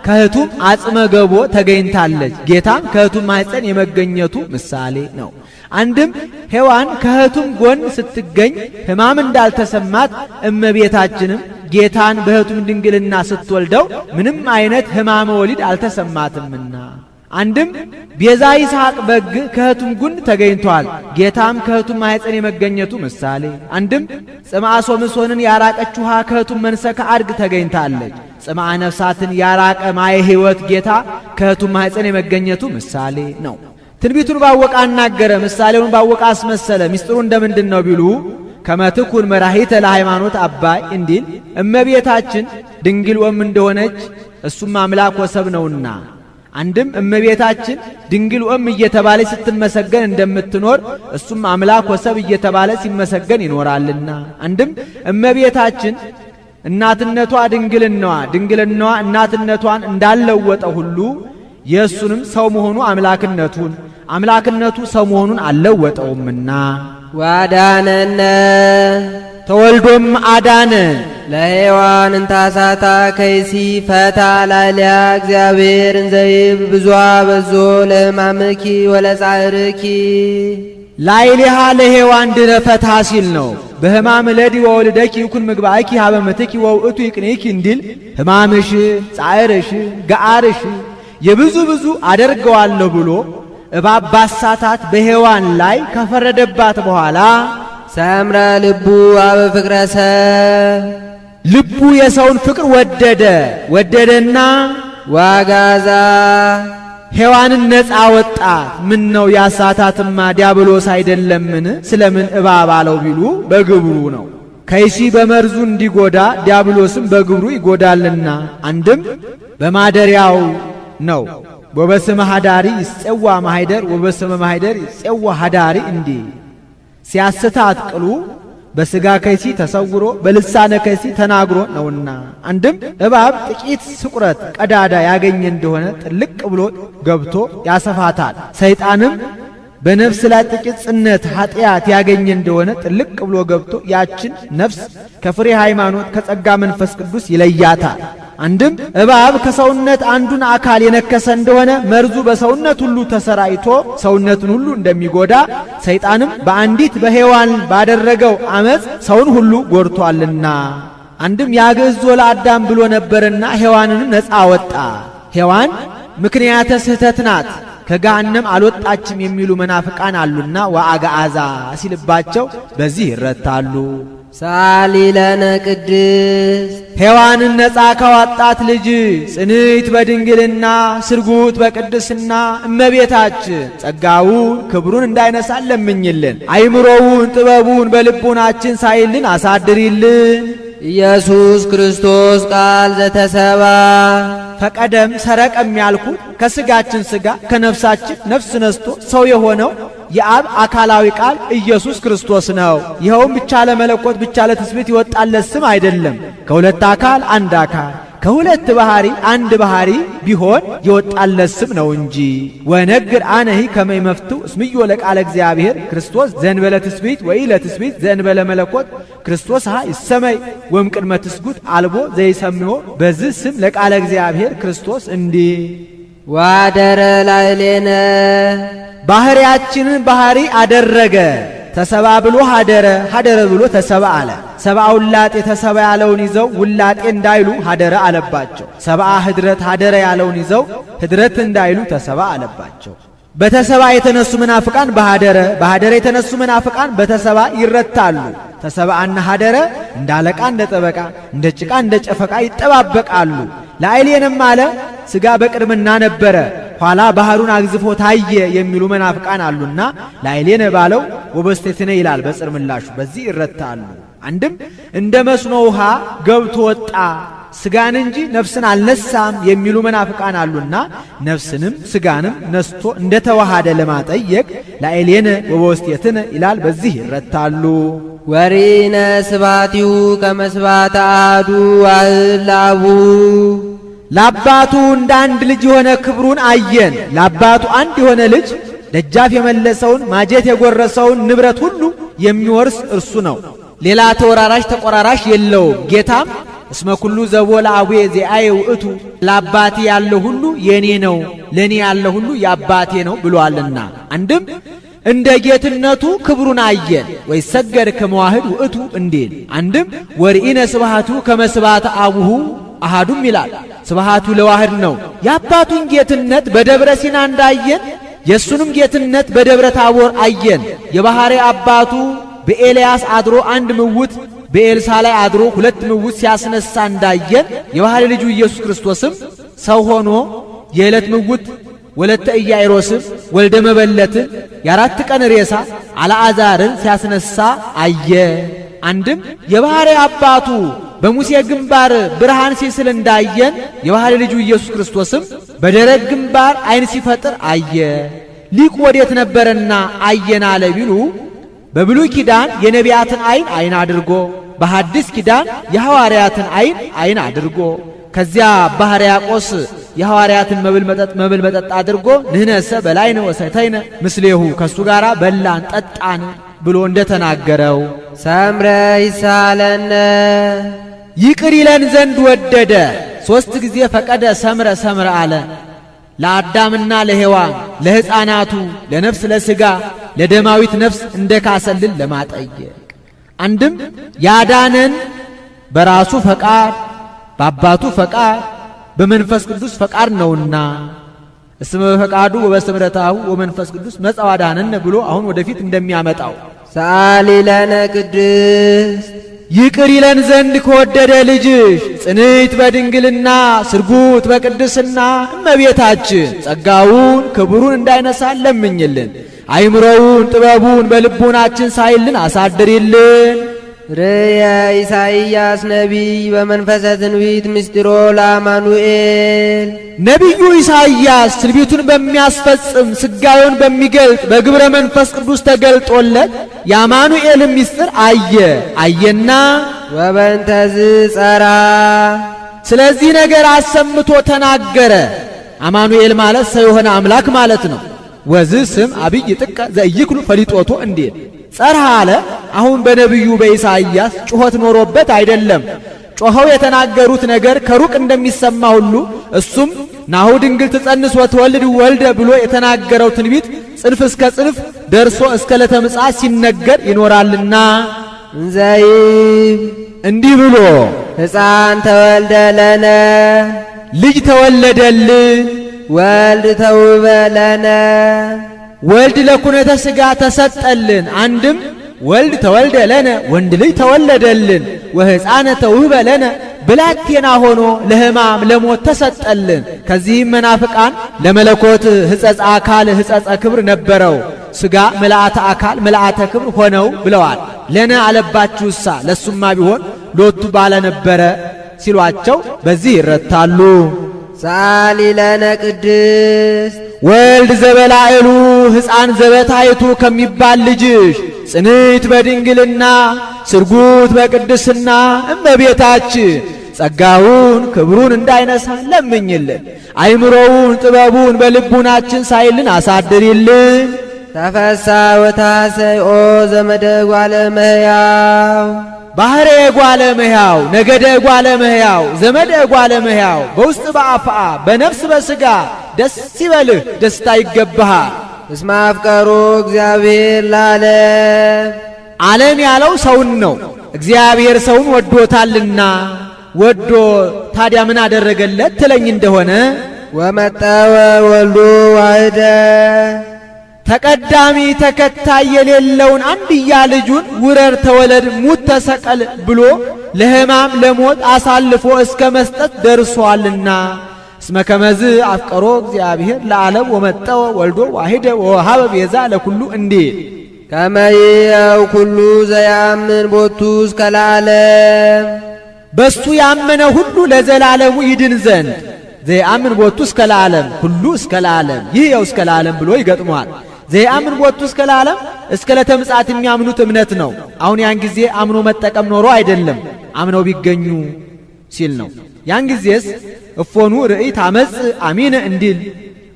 ከእህቱም አጽመ ገቦ ተገኝታለች። ጌታም ከእህቱም ማኅፀን የመገኘቱ ምሳሌ ነው። አንድም ሔዋን ከእህቱም ጎን ስትገኝ ሕማም እንዳልተሰማት እመቤታችንም ጌታን በእህቱም ድንግልና ስትወልደው ምንም አይነት ሕማመ ወሊድ አልተሰማትምና። አንድም ቤዛ ይስሐቅ በግ ከእህቱም ጉን ተገኝቷል። ጌታም ከእህቱም ማኅፀን የመገኘቱ ምሳሌ። አንድም ጽምአ ሶምሶንን ያራቀች ውሃ ከእህቱም መንሰከ አድግ ተገኝታለች። ጽምአ ነፍሳትን ያራቀ ማየ ሕይወት ጌታ ከእህቱም ማኅፀን የመገኘቱ ምሳሌ ነው። ትንቢቱን ባወቀ አናገረ፣ ምሳሌውን ባወቀ አስመሰለ። ምስጢሩ እንደምንድን ነው ቢሉ ከመትኩን መራሂተ ለሃይማኖት አባይ እንዲል እመቤታችን ድንግል ወም እንደሆነች እሱም አምላክ ወሰብ ነውና። አንድም እመቤታችን ድንግል ወም እየተባለች ስትመሰገን እንደምትኖር እሱም አምላክ ወሰብ እየተባለ ሲመሰገን ይኖራልና። አንድም እመቤታችን እናትነቷ ድንግልናዋ ድንግልናዋ እናትነቷን እንዳለወጠ ሁሉ የእሱንም ሰው መሆኑ አምላክነቱን አምላክነቱ ሰው መሆኑን አልለወጠውምና ዋዳነነ ተወልዶም አዳነ ለሔዋን እንታሳታ ከይሲ ፈታ ላሊያ እግዚአብሔር እንዘይብ ብዙ በዞ ለማምኪ ወለጻርኪ ላይሊሃ ለሔዋን ድረ ፈታ ሲል ነው። በሕማም ለዲ ወወልደኪ ይኩን ምግባእኪ ሀበ ምትኪ ወውእቱ ይቅኔኪ እንዲል ሕማምሽ ጻዕርሽ ገአርሽ የብዙ ብዙ አደርገዋለሁ ብሎ እባብ ባሳታት በሔዋን ላይ ከፈረደባት በኋላ ሰምረ ልቡ አበ ፍቅረ ሰብ ልቡ የሰውን ፍቅር ወደደና ዋጋዛ ሔዋንን ነፃ ወጣት። ምን ነው ያሳታትማ ዲያብሎስ አይደለምን? ስለምን እባብ አለው ቢሉ በግብሩ ነው። ከይሲ በመርዙ እንዲጎዳ ዲያብሎስም በግብሩ ይጎዳልና። አንድም በማደሪያው ነው። ወበስመ ሀዳሪ ይጼዋ ማኅደር ወበስመ ማኅደር ይጼዋ ሀዳሪ እንዲህ ሲያስታት ቅሉ በሥጋ ከይሲ ተሰውሮ በልሳነ ከይሲ ተናግሮ ነውና። አንድም እባብ ጥቂት ስቁረት ቀዳዳ ያገኘ እንደሆነ ጥልቅ ብሎ ገብቶ ያሰፋታል። ሰይጣንም በነፍስ ላይ ጥቂት ጽነት ኃጢአት ያገኘ እንደሆነ ጥልቅ ብሎ ገብቶ ያችን ነፍስ ከፍሬ ሃይማኖት ከጸጋ መንፈስ ቅዱስ ይለያታል። አንድም እባብ ከሰውነት አንዱን አካል የነከሰ እንደሆነ መርዙ በሰውነት ሁሉ ተሰራይቶ ሰውነትን ሁሉ እንደሚጎዳ ሰይጣንም በአንዲት በሔዋን ባደረገው አመፅ ሰውን ሁሉ ጎድቷልና። አንድም ያግዕዞ ለአዳም ብሎ ነበርና ሔዋንንም ነፃ ወጣ። ሔዋን ምክንያተ ስህተት ናት ከገሃነም አልወጣችም የሚሉ መናፍቃን አሉና ወአግዓዛ ሲልባቸው በዚህ ይረታሉ። ሳሊ ለነ ቅድስት ሔዋንን ነፃ ካወጣት ልጅ ጽንዕት በድንግልና ስርጉት በቅድስና እመቤታችን ጸጋውን ክብሩን እንዳይነሳን ለምኝልን። አይምሮውን ጥበቡን በልቡናችን ሳይልን አሳድሪልን። ኢየሱስ ክርስቶስ ቃል ዘተሰባ ፈቀደም ሰረቀም ያልኩት ከስጋችን ስጋ ከነፍሳችን ነፍስ ነስቶ ሰው የሆነው የአብ አካላዊ ቃል ኢየሱስ ክርስቶስ ነው። ይኸውም ብቻ ለመለኮት ብቻ ለትስብእት ይወጣለት ስም አይደለም። ከሁለት አካል አንድ አካል ከሁለት ባህሪ አንድ ባህሪ ቢሆን የወጣለት ስም ነው እንጂ። ወነግር አነሂ ከመ ይመፍትው እስምዮ ለቃለ እግዚአብሔር ክርስቶስ ዘእንበለ ትስብእት ወኢለትስብእት ዘእንበለ መለኮት ክርስቶስ ይሰመይ ወእምቅድመ ትስጉት አልቦ ዘይሰምዮ። በዚህ ስም ለቃለ እግዚአብሔር ክርስቶስ እንዲህ ዋደረ ላዕሌነ ባህሪያችንን ባህሪ አደረገ። ተሰባ ብሎ ሀደረ፣ ሀደረ ብሎ ተሰባ አለ። ሰብአ ውላጤ ተሰባ ያለውን ይዘው ውላጤ እንዳይሉ ሀደረ አለባቸው። ሰብአ ህድረት ሀደረ ያለውን ይዘው ህድረት እንዳይሉ ተሰባ አለባቸው። በተሰባ የተነሱ መናፍቃን በሀደረ፣ በሀደረ የተነሱ መናፍቃን በተሰባ ይረታሉ። ተሰባና ሀደረ እንደ አለቃ እንደ ጠበቃ እንደ ጭቃ እንደ ጨፈቃ ይጠባበቃሉ። ላዕሌንም አለ ሥጋ በቅድምና ነበረ ኋላ ባህሩን አግዝፎ ታየ የሚሉ መናፍቃን አሉና ላዕሌነ ባለው ወበስቴትነ ይላል በጽር ምላሹ። በዚህ ይረታሉ። አንድም እንደ መስኖ ውሃ ገብቶ ወጣ ሥጋን እንጂ ነፍስን አልነሳም የሚሉ መናፍቃን አሉና ነፍስንም ሥጋንም ነስቶ እንደ ተዋሃደ ለማጠየቅ ላዕሌነ ወበስቴትነ ይላል። በዚህ ይረታሉ። ወሪነ ስብሐቲሁ ከመ ስብሐተ አሐዱ ዋሕድ ለአቡ ለአባቱ እንደ አንድ ልጅ የሆነ ክብሩን አየን። ለአባቱ አንድ የሆነ ልጅ ደጃፍ የመለሰውን ማጀት የጎረሰውን ንብረት ሁሉ የሚወርስ እርሱ ነው። ሌላ ተወራራሽ ተቆራራሽ የለውም። ጌታም እስመ ኩሉ ዘቦ ለአቡየ ዚአየ ውእቱ ለአባቴ ያለ ሁሉ የኔ ነው፣ ለኔ ያለ ሁሉ የአባቴ ነው ብሏልና። አንድም እንደ ጌትነቱ ክብሩን አየን። ወይሰገድ ከመዋህድ ውእቱ እንዴል። አንድም ወርኢነ ስብሐቱ ከመ ስብሐተ አቡሁ አሃዱም ይላል። ስብሐቱ ለዋህድ ነው። የአባቱን ጌትነት በደብረ ሲና እንዳየን የእሱንም ጌትነት በደብረ ታቦር አየን። የባሕሪ አባቱ በኤልያስ አድሮ አንድ ምውት በኤልሳ ላይ አድሮ ሁለት ምውት ሲያስነሳ እንዳየን የባሕሪ ልጁ ኢየሱስ ክርስቶስም ሰው ሆኖ የዕለት ምውት ወለተ ኢያኢሮስም ወልደ መበለትን የአራት ቀን ሬሳ አልዓዛርን ሲያስነሳ አየ። አንድም የባሕሪ አባቱ በሙሴ ግንባር ብርሃን ሲስል እንዳየን የባሕሪ ልጁ ኢየሱስ ክርስቶስም በደረቅ ግንባር ዓይን ሲፈጥር አየ። ሊቁ ወዴት ነበረና አየን አለ ቢሉ በብሉይ ኪዳን የነቢያትን ዓይን አድርጎ በሐዲስ ኪዳን የሐዋርያትን ዓይን አድርጎ ከዚያ ባሕርያቆስ የሐዋርያትን መብል መጠጥ አድርጎ ንህነሰ በላይነ ወሰተይነ ምስሌሁ ከሱ ጋራ በላን ጠጣን ብሎ እንደተናገረው ሰምረ ይሳለነ ይቅር ይለን ዘንድ ወደደ። 3 ጊዜ ፈቀደ ሰምረ ሰምረ አለ። ለአዳምና ለሔዋን ለሕፃናቱ ለነፍስ ለሥጋ ለደማዊት ነፍስ እንደ ካሰልን ለማጠየቅ አንድም ያዳነን በራሱ ፈቃድ በአባቱ ፈቃድ በመንፈስ ቅዱስ ፈቃድ ነውና እስመ በፈቃዱ ወበስምረታሁ ወመንፈስ ቅዱስ መጽአ አዳነን ብሎ አሁን ወደፊት እንደሚያመጣው ሰአሊ ለነ ቅድስት ይቅር ይለን ዘንድ ከወደደ ልጅሽ ጽንዕት በድንግልና ስርጉት በቅድስና እመቤታችን ጸጋውን ክብሩን እንዳይነሳን ለምኝልን። አይምሮውን ጥበቡን በልቡናችን ሳይልን አሳድሪልን። ርእየ ኢሳይያስ ነቢይ በመንፈሰ ትንቢት ምስጢሮ ለአማኑኤል ነቢዩ ኢሳይያስ ትንቢቱን በሚያስፈጽም ስጋዩን በሚገልጥ በግብረ መንፈስ ቅዱስ ተገልጦለት የአማኑኤልን ምስጢር አየና ወበንተዝ ጸራ ስለዚህ ነገር አሰምቶ ተናገረ። አማኑኤል ማለት ሰው የሆነ አምላክ ማለት ነው። ወዚህ ስም አብይ ጥቀ ዘኢይክሉ ፈሊጦቶ እንዴት ጸርሃ አለ። አሁን በነቢዩ በኢሳይያስ ጩኸት ኖሮበት አይደለም። ጮኸው የተናገሩት ነገር ከሩቅ እንደሚሰማ ሁሉ እሱም ናሁ ድንግል ትጸንስ ወትወልድ ወልደ ብሎ የተናገረው ትንቢት ጽንፍ እስከ ጽንፍ ደርሶ እስከ ዕለተ ምጽአት ሲነገር ይኖራልና እንዘይብ እንዲህ ብሎ ሕፃን ተወልደ ለነ ልጅ ተወለደልን ወልድ ተውበ ለነ ወልድ ለኩነተ ሥጋ ተሰጠልን። አንድም ወልድ ተወልደ ለነ ወንድ ልጅ ተወለደልን። ወሕፃነ ተውህበ ለነ ብላቴና ሆኖ ለሕማም ለሞት ተሰጠልን። ከዚህም መናፍቃን ለመለኮት ሕጸጽ አካል ሕጸጸ ክብር ነበረው ሥጋ ምልአተ አካል ምልአተ ክብር ሆነው ብለዋል። ለነ አለባችሁሳ ለሱማ ቢሆን ሎቱ ባለ ነበረ ሲሏቸው በዚህ ይረታሉ። ሰአሊ ለነ ቅድስት ወልድ ዘበላዕሉ ሕፃን ዘበታይቱ ከሚባል ልጅሽ ጽንዕት በድንግልና ስርጉት በቅድስና እመቤታችን ጸጋውን ክብሩን እንዳይነሳ ለምኝልን። አይምሮውን ጥበቡን በልቡናችን ሳይልን አሳድሪልን። ተፈሳ ወታሰይኦ ዘመደ ጓለ እመሕያው ባህረ ጓለ እመሕያው ነገደ ጓለ እመሕያው ዘመደ ጓለ እመሕያው በውስጥ በአፍአ በነፍስ በሥጋ ደስ ይበልህ ደስታ ይገባሃል። እስመ አፍቀሮ እግዚአብሔር ለዓለም ዓለም ያለው ሰውን ነው። እግዚአብሔር ሰውን ወዶታልና ወዶ ታዲያ ምን አደረገለት ትለኝ እንደሆነ ወመጠወ ወልዶ ዋህደ ተቀዳሚ ተከታይ የሌለውን አንድያ ልጁን ውረር ተወለድ ሙት ተሰቀል ብሎ ለሕማም ለሞት አሳልፎ እስከ መስጠት ደርሷልና እስመ ከመዝ አፍቀሮ እግዚአብሔር ለዓለም ወመጠወ ወልዶ ዋህደ ወወሃበ ቤዛ ለኩሉ እንዲል ከመይየው ኩሉ ዘያምን ቦቱ እስከ ለዓለም በሱ ያመነ ሁሉ ለዘላለሙ ይድን ዘንድ ዘያምን ቦቱ እስከ ለዓለም ሁሉ እስከ ለዓለም ይህ ያው እስከ ለዓለም ብሎ ይገጥሟል። ዘያምን ቦቱ እስከ ለዓለም እስከ ለተምጻት የሚያምኑት እምነት ነው። አሁን ያን ጊዜ አምኖ መጠቀም ኖሮ አይደለም አምነው ቢገኙ ሲል ነው። ያን ጊዜስ እፎኑ ርእይ ታመጽ አሚነ እንዲል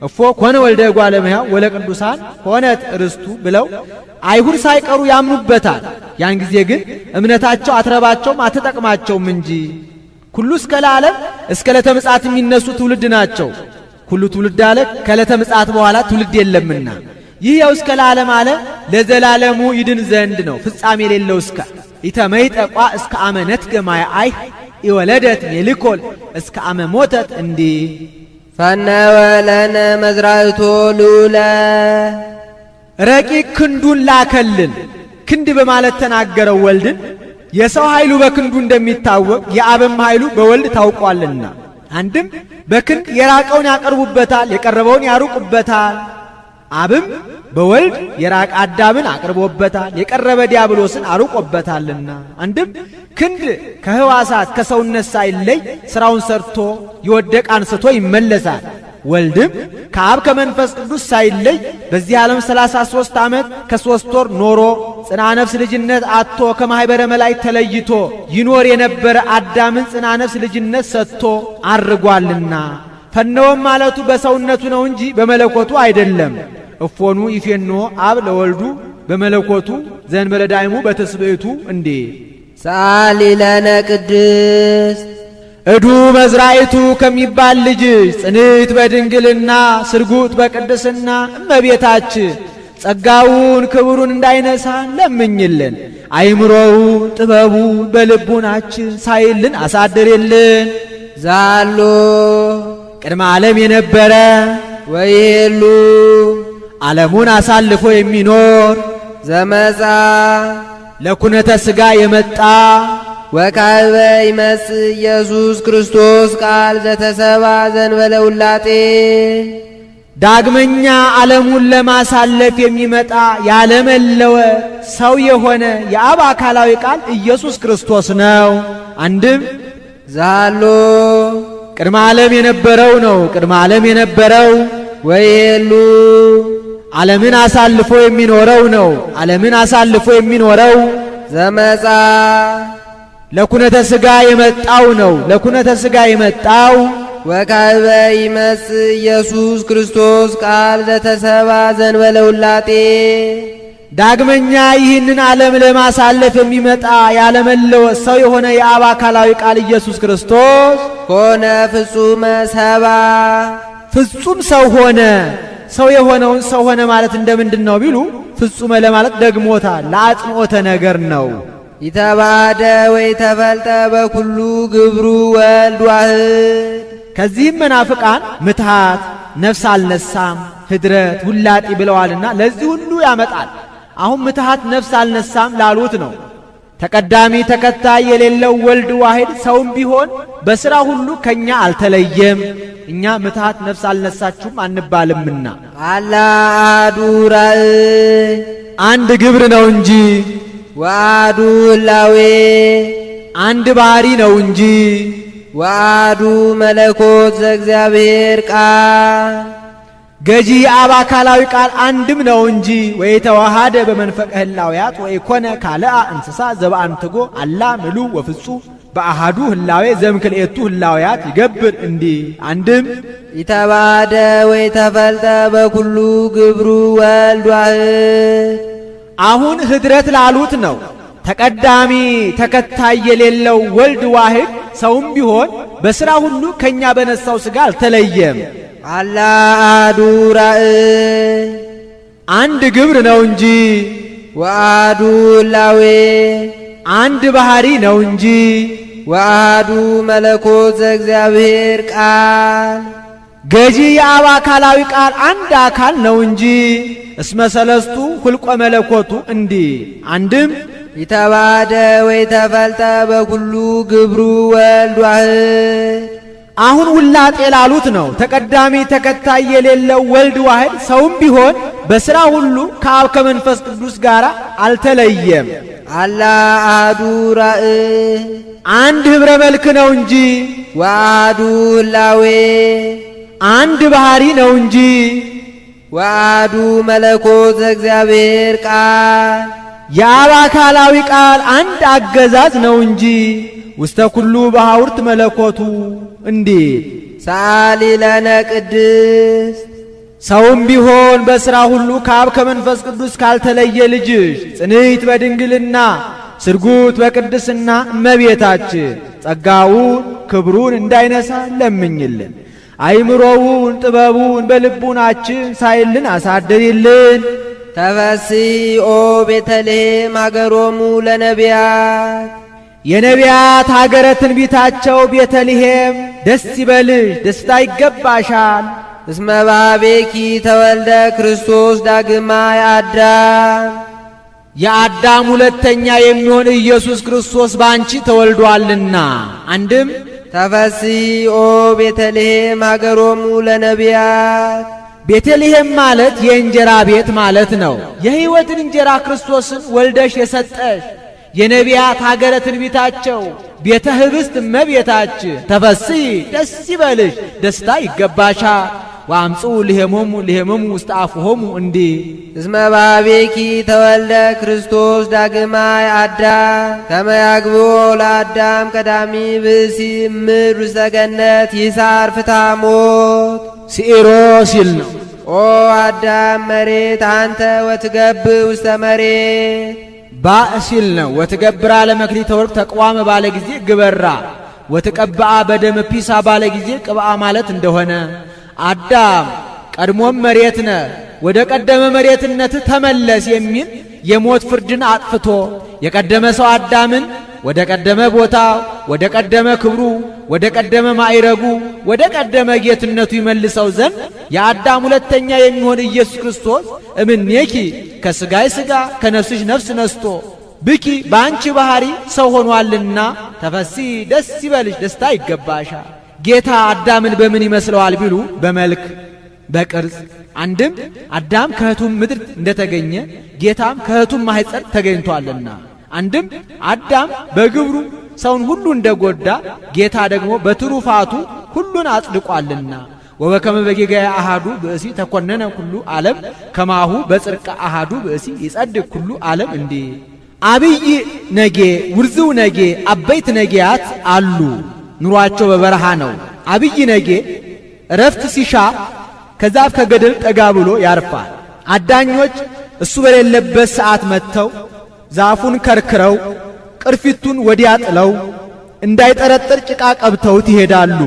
እፎ ኮነ ወልደ እጓለ እመሕያው ወለ ቅዱሳን ሆነት ርስቱ ብለው አይሁድ ሳይቀሩ ያምኑበታል። ያን ጊዜ ግን እምነታቸው አትረባቸውም አትጠቅማቸውም እንጂ ኩሉ እስከ ለዓለም እስከ ለተምጻት የሚነሱ ትውልድ ናቸው። ኩሉ ትውልድ አለ ከለተ ምጽአት በኋላ ትውልድ የለምና ይህ ያው እስከ ለዓለም አለ ለዘላለሙ ይድን ዘንድ ነው። ፍጻሜ የሌለው እስከ ኢተመይጠቋ እስከ አመነት ገማያ አይ ይወለደት ሜልኮል እስከ አመ ሞተት እንዲህ ፈነወ ለነ መዝራእቶ ልዑለ ረቂቅ ክንዱን ላከልን። ክንድ በማለት ተናገረው ወልድን። የሰው ኃይሉ በክንዱ እንደሚታወቅ የአብም ኃይሉ በወልድ ታውቋልና አንድም በክንድ የራቀውን ያቀርቡበታል፣ የቀረበውን ያሩቁበታል። አብም በወልድ የራቀ አዳምን አቅርቦበታል፣ የቀረበ ዲያብሎስን አሩቆበታልና አንድም ክንድ ከሕዋሳት ከሰውነት ሳይለይ ሥራውን ሰርቶ ይወደቅ አንስቶ ይመለሳል። ወልድም ከአብ ከመንፈስ ቅዱስ ሳይለይ በዚህ ዓለም 33 ዓመት ከ3 ወር ኖሮ ጽና ነፍስ ልጅነት አጥቶ ከማኅበረ መላእክት ተለይቶ ይኖር የነበረ አዳምን ጽና ነፍስ ልጅነት ሰጥቶ አርጓልና ፈነወም ማለቱ በሰውነቱ ነው እንጂ በመለኮቱ አይደለም። እፎኑ ይፌኖ አብ ለወልዱ በመለኮቱ ዘእንበለ ዳይሙ በትስብእቱ እንዴ ሰአሊ ለነ ቅድስት እዱ መዝራእቱ ከሚባል ልጅ ጽንዕት በድንግልና ስርጉት በቅድስና እመቤታችን ጸጋውን ክብሩን እንዳይነሳ ለምኝልን። አይምሮው ጥበቡ በልቡናችን ሳይልን አሳድርልን። ዛሎ ቅድመ ዓለም የነበረ ወይሄሉ ዓለሙን አሳልፎ የሚኖር ዘመጻ ለኩነተ ሥጋ የመጣ ወካዕበ ይመጽእ ኢየሱስ ክርስቶስ ቃል ዘተሰባ ዘእንበለ ውላጤ ዳግመኛ ዓለሙን ለማሳለፍ የሚመጣ ያለመለወ ሰው የሆነ የአብ አካላዊ ቃል ኢየሱስ ክርስቶስ ነው። አንድም ዛሎ ቅድመ ዓለም የነበረው ነው። ቅድመ ዓለም የነበረው ወይሄሉ ዓለምን አሳልፎ የሚኖረው ነው። ዓለምን አሳልፎ የሚኖረው ዘመጻ ለኩነተ ሥጋ የመጣው ነው። ለኩነተ ሥጋ የመጣው ወካዕበ ይመጽእ ኢየሱስ ክርስቶስ ቃል ዘተሰባ ዘእንበለ ውላጤ ዳግመኛ ይህንን ዓለም ለማሳለፍ የሚመጣ ያለመለወጥ ሰው የሆነ የአብ አካላዊ ቃል ኢየሱስ ክርስቶስ ኮነ ፍጹመ ሰባ ፍጹም ሰው ሆነ። ሰው የሆነውን ሰው ሆነ ማለት እንደምንድን ነው ቢሉ ፍጹመ ለማለት ደግሞታል። ለአጽንዖተ ነገር ነው። ይተባደ ወይ ተፈልጠ በኩሉ ግብሩ ወልድ ዋህድ ከዚህም መናፍቃን ምትሃት ነፍስ አልነሳም ህድረት ውላጢ ብለዋልና ለዚህ ሁሉ ያመጣል። አሁን ምትሃት ነፍስ አልነሳም ላሉት ነው። ተቀዳሚ ተከታይ የሌለው ወልድ ዋህድ ሰውም ቢሆን በሥራ ሁሉ ከኛ አልተለየም። እኛ ምትሃት ነፍስ አልነሳችሁም አንባልምና አላ አሐዱ ራእይ አንድ ግብር ነው እንጂ ወአሐዱ ህላዌ አንድ ባህሪ ነው እንጂ ወአሐዱ መለኮት ዘእግዚአብሔር ቃል ገዢ የአብ አካላዊ ቃል አንድም ነው እንጂ ወይተዋሃደ በመንፈቀ ህላውያት ወይኮነ ካልአ እንስሳ ዘበአንትጎ አላ ምሉ ወፍጹም በአሃዱ ህላዌ ዘምክልኤቱ ህላዌያት ይገብር እንዲህ አንድም ኢተባደ ወይ ተፈልጠ በኩሉ ግብሩ ወልድ ዋህድ። አሁን ህድረት ላሉት ነው። ተቀዳሚ ተከታይ የሌለው ወልድ ዋህድ ሰውም ቢሆን በሥራ ሁሉ ከኛ በነሳው ሥጋ አልተለየም። አላ አሐዱ ራእይ አንድ ግብር ነው እንጂ ወአሐዱ ህላዌ አንድ ባህሪ ነው እንጂ ወአሐዱ መለኮት ዘእግዚአብሔር ቃል ገዢ የአብ አካላዊ ቃል አንድ አካል ነው እንጂ እስመ ሰለስቱ ሁልቆ መለኮቱ እንዲህ አንድም ኢተባደ ወይ ተፈልጠ በኩሉ ግብሩ ወልድ ዋህድ። አሁን ውላጤ ላሉት ነው። ተቀዳሚ ተከታይ የሌለው ወልድ ዋህድ ሰውም ቢሆን በሥራ ሁሉ ከአብ ከመንፈስ ቅዱስ ጋር አልተለየም። አላ አሐዱ ራእይ አንድ ኅብረ መልክ ነው እንጂ ወአሐዱ ህላዌ አንድ ባህሪ ነው እንጂ ወአሐዱ መለኮት ዘእግዚአብሔር ቃል የአብ አካላዊ ቃል አንድ አገዛዝ ነው እንጂ ውስተ ኩሉ በሐውርት መለኮቱ እንዴት ሰአሊ ለነ ቅድስት። ሰውም ቢሆን በሥራ ሁሉ ከአብ ከመንፈስ ቅዱስ ካልተለየ ልጅሽ ጽንዕት በድንግልና ስርጉት በቅድስና እመቤታችን ጸጋውን ክብሩን እንዳይነሳ ለምኝልን። አይምሮውን ጥበቡን በልቡናችን ሳይልን አሳድሪልን። ተፈሥሒ ኦ ቤተልሔም ሀገሮሙ ለነቢያት የነቢያት ሀገረ ትንቢታቸው ቤተልሔም ደስ ይበልሽ፣ ደስታ ይገባሻል። እስመ በኀቤኪ ተወልደ ክርስቶስ ዳግማይ አዳም የአዳም ሁለተኛ የሚሆን ኢየሱስ ክርስቶስ ባንቺ ተወልዷልና። አንድም ተፈሥሒ ኦ ቤተልሔም ሀገሮሙ ለነቢያት ቤተልሔም ማለት የእንጀራ ቤት ማለት ነው። የሕይወትን እንጀራ ክርስቶስን ወልደሽ የሰጠሽ የነቢያት ሀገረ ትንቢታቸው ቤተ ኅብስት እመቤታችን ተፈሥሒ ደስ ይበልሽ፣ ደስታ ይገባሻል። ወአምጽኡ ልሄሞሙ ልሄሞሙ ውስተ አፍሆሙ እንዲህ እስመ በኀቤኪ ተወልደ ክርስቶስ ዳግማይ አዳም ከመ ያግብኦ ለአዳም ቀዳሚ ብእሲ እምድር ውስተ ገነት ይሳር ፍትሐ ሞት ሲኢሮ ሲል ነው። ኦ አዳም መሬት አንተ ወትገብእ ውስተ መሬት ባእ ሲል ነው። ወትገብራ ለመክሊተ ወርቅ ተቅዋመ ባለ ጊዜ ግበራ ወትቀብአ በደመ ፒሳ ባለ ጊዜ ቅብአ ማለት እንደሆነ አዳም ቀድሞም መሬት ነ ወደ ቀደመ መሬትነት ተመለስ የሚል የሞት ፍርድን አጥፍቶ የቀደመ ሰው አዳምን ወደ ቀደመ ቦታ ወደ ቀደመ ክብሩ ወደ ቀደመ ማዕረጉ ወደ ቀደመ ጌትነቱ ይመልሰው ዘንድ የአዳም ሁለተኛ የሚሆን ኢየሱስ ክርስቶስ እምኔኪ ከሥጋይ ሥጋ ከነፍስሽ ነፍስ ነስቶ ብኪ በአንቺ ባህሪ ሰው ሆኗልና ተፈሥሒ ደስ ይበልሽ፣ ደስታ ይገባሻል። ጌታ አዳምን በምን ይመስለዋል ቢሉ በመልክ በቅርጽ። አንድም አዳም ከእህቱም ምድር እንደተገኘ ጌታም ከእህቱም ማኅፀን ተገኝቷልና። አንድም አዳም በግብሩ ሰውን ሁሉ እንደጎዳ ጌታ ደግሞ በትሩፋቱ ሁሉን አጽድቋልና። ወበከመ በጌጋየ አሃዱ ብእሲ ተኮነነ ኩሉ ዓለም ከማሁ በጽድቀ አሃዱ ብእሲ ይጸድቅ ኩሉ ዓለም እንዲህ አብይ ነጌ ውርዝው ነጌ አበይት ነጌያት አሉ። ኑሯቸው በበረሃ ነው። አብይ ነጌ እረፍት ሲሻ ከዛፍ ከገደል ጠጋ ብሎ ያርፋል። አዳኞች እሱ በሌለበት ሰዓት መጥተው ዛፉን ከርክረው ቅርፊቱን ወዲያ ጥለው እንዳይጠረጥር ጭቃ ቀብተውት ይሄዳሉ።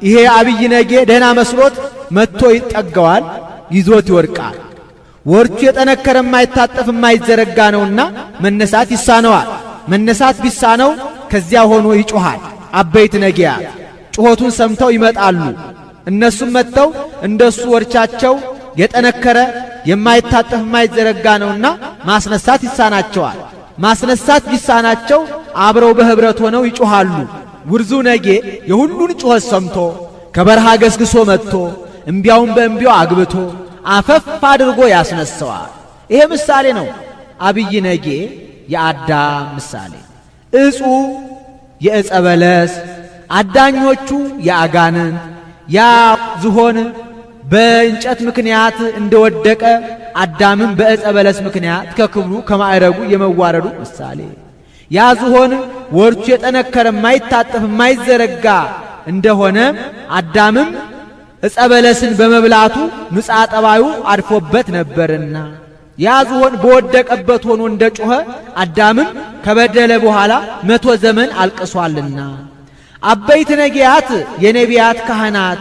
ይሄ አብይ ነጌ ደህና መስሎት መጥቶ ይጠገዋል፣ ይዞት ይወድቃል። ወርቹ የጠነከረ የማይታጠፍ የማይዘረጋ ነውና መነሳት ይሳነዋል። መነሳት ቢሳነው ከዚያ ሆኖ ይጮኻል። አበይት ነጌያት ጩኸቱን ሰምተው ይመጣሉ። እነሱም መጥተው እንደሱ ወርቻቸው የጠነከረ የማይታጠፍ የማይዘረጋ ነውና ማስነሳት ይሳናቸዋል። ማስነሳት ቢሳናቸው አብረው በህብረት ሆነው ይጮኻሉ። ውርዙ ነጌ የሁሉን ጩኸት ሰምቶ ከበረሃ ገስግሶ መጥቶ እምቢያውን በእምቢያው አግብቶ አፈፍ አድርጎ ያስነሳዋል። ይሄ ምሳሌ ነው። አብይ ነጌ የአዳም ምሳሌ፣ እጹ የዕፀ በለስ፣ አዳኞቹ የአጋንንት፣ ያ ዝሆን በእንጨት ምክንያት እንደወደቀ አዳምን በዕፀ በለስ ምክንያት ከክብሩ ከማዕረጉ የመዋረዱ ምሳሌ፣ ያ ዝሆን ወርቹ የጠነከረ የማይታጠፍ የማይዘረጋ እንደሆነ አዳምም ዕፀ በለስን በመብላቱ ንጽሐ ጠባዩ አድፎበት ነበርና ያ ዝሆን በወደቀበት ሆኖ እንደጮኸ አዳምም ከበደለ በኋላ 100 ዘመን አልቅሷልና። አበይት ነቢያት የነቢያት ካህናት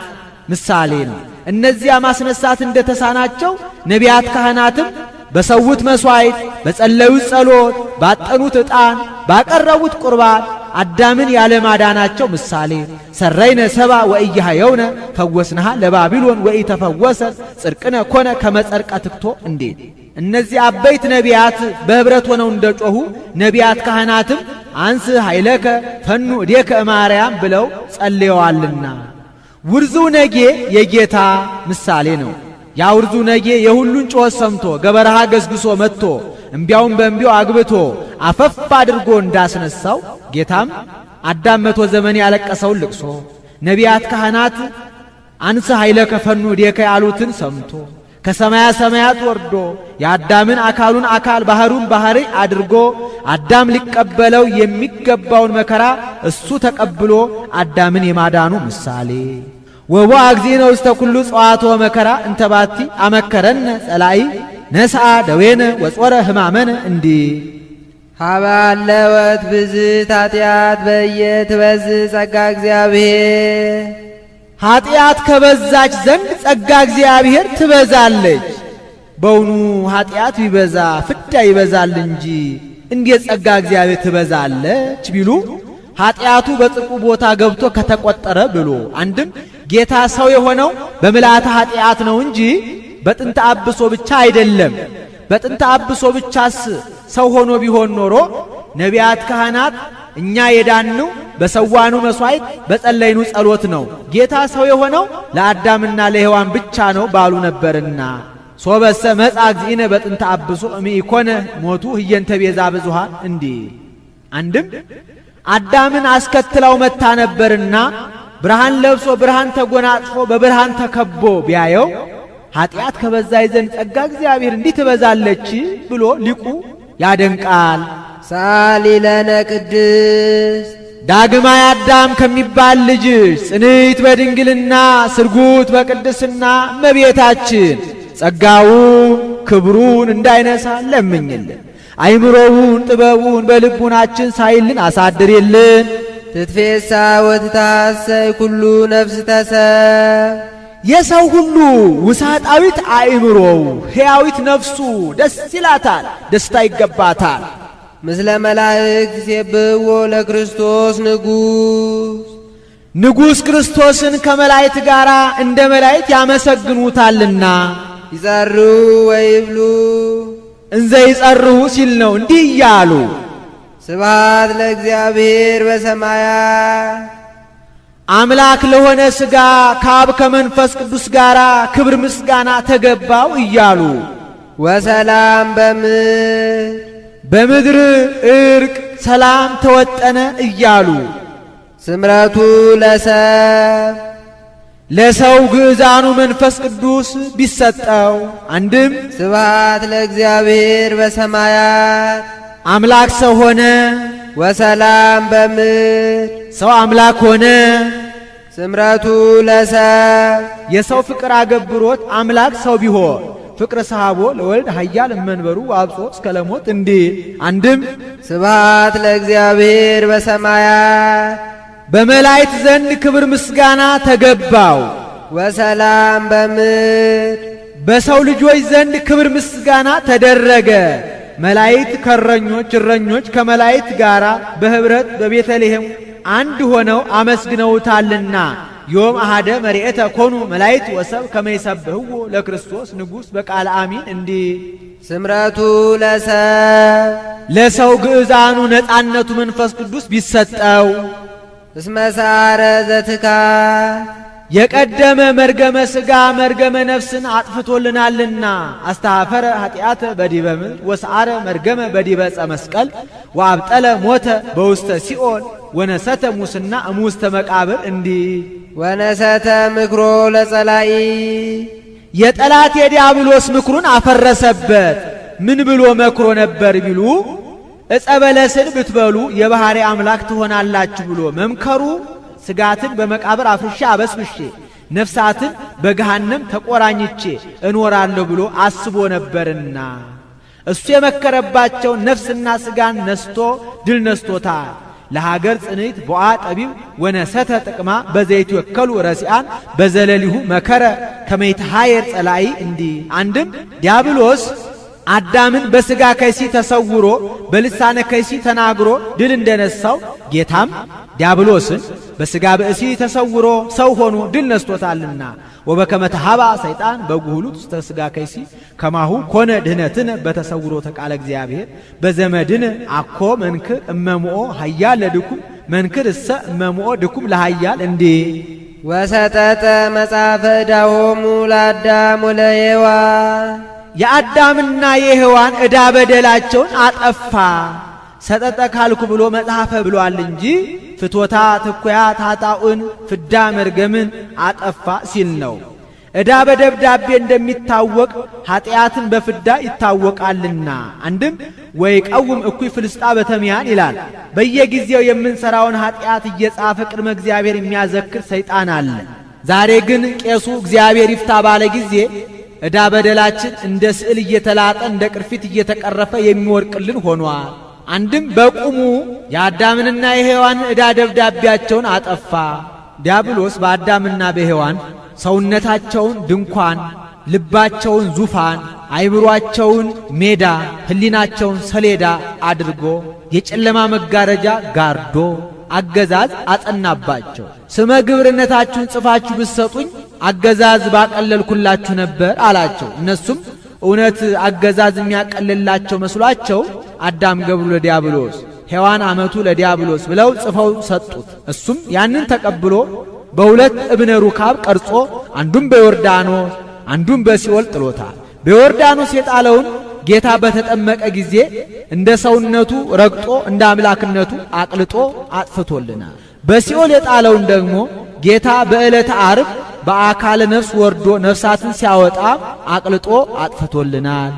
ምሳሌ ነው። እነዚያ ማስነሳት እንደተሳናቸው ነቢያት ካህናትም በሰውት መስዋዕት፣ በጸለዩት ጸሎት፣ ባጠኑት ዕጣን፣ ባቀረቡት ቁርባን አዳምን ያለማዳናቸው ምሳሌ ሰረይነ ሰባ ወኢያህየውነ ፈወስንሃ ለባቢሎን ወኢተፈወሰ ጽድቅነ ኮነ ከመጸርቀ ትክቶ እንዴት። እነዚህ አበይት ነቢያት በኅብረት ሆነው እንደጮኹ ነቢያት ካህናትም አንስ ኃይለከ ፈኑ እዴከ እማርያም ብለው ጸልየዋልና። ውርዙ ነጌ የጌታ ምሳሌ ነው። ያ ውርዙ ነጌ የሁሉን ጮኸት ሰምቶ ገበረሃ ገስግሶ መጥቶ እምቢያውን በእምቢው አግብቶ አፈፍ አድርጎ እንዳስነሳው ጌታም አዳም 100 ዘመን ያለቀሰውን ልቅሶ ነቢያት ካህናት አንስ ኃይለከ ፈኑ እዴከ ያሉትን ሰምቶ ከሰማያ ሰማያት ወርዶ የአዳምን አካሉን አካል ባህሩን ባህሪ አድርጎ አዳም ሊቀበለው የሚገባውን መከራ እሱ ተቀብሎ አዳምን የማዳኑ ምሳሌ ወቦ እግዚእነ ውስተ ኩሉ ጸዋቶ መከራ እንተባቲ አመከረነ ጸላይ ነስአ ደዌነ ወጾረ ሕማመነ እንዲ ሀባለወት ብዝት ኃጢአት በየትበዝሕ ጸጋ እግዚአብሔር ኃጢአት ከበዛች ዘንድ ጸጋ እግዚአብሔር ትበዛለች። በውኑ ኃጢአት ቢበዛ ፍዳ ይበዛል እንጂ እንዴት ጸጋ እግዚአብሔር ትበዛለች ቢሉ ኃጢአቱ በጽድቁ ቦታ ገብቶ ከተቆጠረ ብሎ አንድም ጌታ ሰው የሆነው በምልአተ ኃጢአት ነው እንጂ በጥንተ አብሶ ብቻ አይደለም። በጥንተ አብሶ ብቻስ ሰው ሆኖ ቢሆን ኖሮ ነቢያት ካህናት እኛ የዳንነው በሰዋኑ መስዋዕት በጸለይኑ ጸሎት ነው። ጌታ ሰው የሆነው ለአዳምና ለሔዋን ብቻ ነው ባሉ ነበርና ሶበሰ መጻ እግዚእነ በጥንተ አብሶ እምኢኮነ ሞቱ ህየንተ ቤዛ ብዙኃን እንዲ አንድም አዳምን አስከትለው መታ ነበርና ብርሃን ለብሶ ብርሃን ተጎናጽፎ በብርሃን ተከቦ ቢያየው ኃጢአት ከበዛይ ዘንድ ጸጋ እግዚአብሔር እንዲህ ትበዛለች ብሎ ሊቁ ያደንቃል። ሳሊ ለነ ቅድስት ዳግማይ አዳም ከሚባል ልጅሽ ጽንዕት በድንግልና ስርጉት በቅድስና እመቤታችን ጸጋውን ክብሩን እንዳይነሳ ለምኝልን። አይምሮውን ጥበቡን በልቡናችን ሳይልን አሳድርልን። ትትፌሳ ወትታሰይ ኩሉ ነፍስ ተሰብ የሰው ሁሉ ውሳጣዊት አእምሮው ሕያዊት ነፍሱ ደስ ይላታል፣ ደስታ ይገባታል። ምስለ መላእክት ሲብዎ ለክርስቶስ ንጉሥ ክርስቶስን ከመላእክት ጋር እንደ መላእክት ያመሰግኑታልና ይጸሩ ወይብሉ እንዘ ይጸርሁ ሲል ነው እንዲህ እያሉ ስብሐት ለእግዚአብሔር በሰማያት አምላክ ለሆነ ሥጋ ከአብ ከመንፈስ ቅዱስ ጋር ክብር ምስጋና ተገባው እያሉ ወሰላም በምድር እርቅ ሰላም ተወጠነ እያሉ ስምረቱ ለሰው ግእዛኑ መንፈስ ቅዱስ ቢሰጠው አንድም ስብሐት ለእግዚአብሔር በሰማያት አምላክ ሰው ሆነ ወሰላም በምድር ሰው አምላክ ሆነ። ስምረቱ የሰው ፍቅር አገብሮት አምላክ ሰው ቢሆን ፍቅረ ሰሃቦ ለወልድ ኃያል እመንበሩ አብጾ እስከ ለሞት እንዲል አንድም ስብሐት ለእግዚአብሔር በሰማያት በመላእክት ዘንድ ክብር ምስጋና ተገባው ወሰላም በምድር በሰው ልጆች ዘንድ ክብር ምስጋና ተደረገ። መላእክት ከረኞች እረኞች ከመላእክት ጋር በህብረት በቤተልሔም አንድ ሆነው አመስግነውታልና ዮም አሃደ መሪኤተ ኮኑ መላእክት ወሰብ ከመይሰብህዎ ለክርስቶስ ንጉሥ በቃለ አሚን እንዲህ ስምረቱ ለሰው ግእዛኑ ነጻነቱ መንፈስ ቅዱስ ቢሰጠው እስመ ሰዓረ ዘትካ የቀደመ መርገመ ሥጋ መርገመ ነፍስን አጥፍቶልናልና አስተሐፈረ ኃጢአተ በዲበ ምድር ወሰዓረ መርገመ በዲበ ዕፀ መስቀል ወአብጠለ ሞተ በውስተ ሲኦል ወነሰተ ሙስና እሙስተ መቃብር እንዲህ ወነሰተ ምክሮ ለጸላኢ የጠላት የዲያብሎስ ምክሩን አፈረሰበት። ምን ብሎ መክሮ ነበር ቢሉ ዕፀ በለስን ብትበሉ የባሕሪ አምላክ ትሆናላችሁ ብሎ መምከሩ ስጋትን በመቃብር አፍርሼ አበስብሼ ነፍሳትን በገሃነም ተቆራኝቼ እኖራለሁ ብሎ አስቦ ነበርና እሱ የመከረባቸው ነፍስና ስጋን ነስቶ ድል ነስቶታል። ለሀገር ጽንዕት ቦአ ጠቢብ ወነሰተ ጥቅማ በዘይት ወከሉ ረሲአን በዘለሊሁ መከረ ከመይትሃየር ጸላይ እንዲህ አንድም ዲያብሎስ አዳምን በስጋ ከይሲ ተሰውሮ በልሳነ ከይሲ ተናግሮ ድል እንደነሳው ጌታም ዲያብሎስን በስጋ በእሲ ተሰውሮ ሰው ሆኖ ድል ነስቶታልና ወበከመ ተሃባ ሰይጣን በጉህሉት ውስተ ስጋ ከይሲ ከማሁ ኮነ ድህነትን በተሰውሮ ተቃለ እግዚአብሔር በዘመድን አኮ መንክር እመምኦ ኃያል ለድኩም መንክር እሰ እመምኦ ድኩም ለኃያል እንዴ ወሰጠጠ መጽሐፈ ዕዳሆሙ ለአዳም ወለሔዋን የአዳምና የሔዋን ዕዳ በደላቸውን አጠፋ። ሰጠጠ ካልኩ ብሎ መጽሐፈ ብሏል እንጂ ፍቶታ ትኩያ ታጣኡን ፍዳ መርገምን አጠፋ ሲል ነው። ዕዳ በደብዳቤ እንደሚታወቅ ኃጢአትን በፍዳ ይታወቃልና አንድም ወይ ቀውም እኩይ ፍልስጣ በተሚያን ይላል። በየጊዜው የምንሰራውን ኃጢአት እየጻፈ ቅድመ እግዚአብሔር የሚያዘክር ሰይጣን አለ። ዛሬ ግን ቄሱ እግዚአብሔር ይፍታ ባለ ጊዜ ዕዳ በደላችን እንደ ስዕል እየተላጠ እንደ ቅርፊት እየተቀረፈ የሚወርቅልን ሆኗል። አንድም በቁሙ የአዳምንና የሔዋንን ዕዳ ደብዳቤያቸውን አጠፋ። ዲያብሎስ በአዳምና በሔዋን ሰውነታቸውን ድንኳን፣ ልባቸውን ዙፋን፣ አይምሯቸውን ሜዳ፣ ሕሊናቸውን ሰሌዳ አድርጎ የጨለማ መጋረጃ ጋርዶ አገዛዝ አጸናባቸው። ስመ ግብርነታችሁን ጽፋችሁ ብትሰጡኝ አገዛዝ ባቀለልኩላችሁ ነበር አላቸው። እነሱም እውነት አገዛዝ የሚያቀልላቸው መስሏቸው አዳም ገብሩ ለዲያብሎስ ሔዋን አመቱ ለዲያብሎስ ብለው ጽፈው ሰጡት። እሱም ያንን ተቀብሎ በሁለት እብነ ሩካብ ቀርጾ አንዱም በዮርዳኖስ አንዱም በሲኦል ጥሎታል። በዮርዳኖስ የጣለውን ጌታ በተጠመቀ ጊዜ እንደ ሰውነቱ ረግጦ እንደ አምላክነቱ አቅልጦ አጥፍቶልናል። በሲኦል የጣለውን ደግሞ ጌታ በዕለተ ዓርብ በአካለ ነፍስ ወርዶ ነፍሳትን ሲያወጣ አቅልጦ አጥፍቶልናል።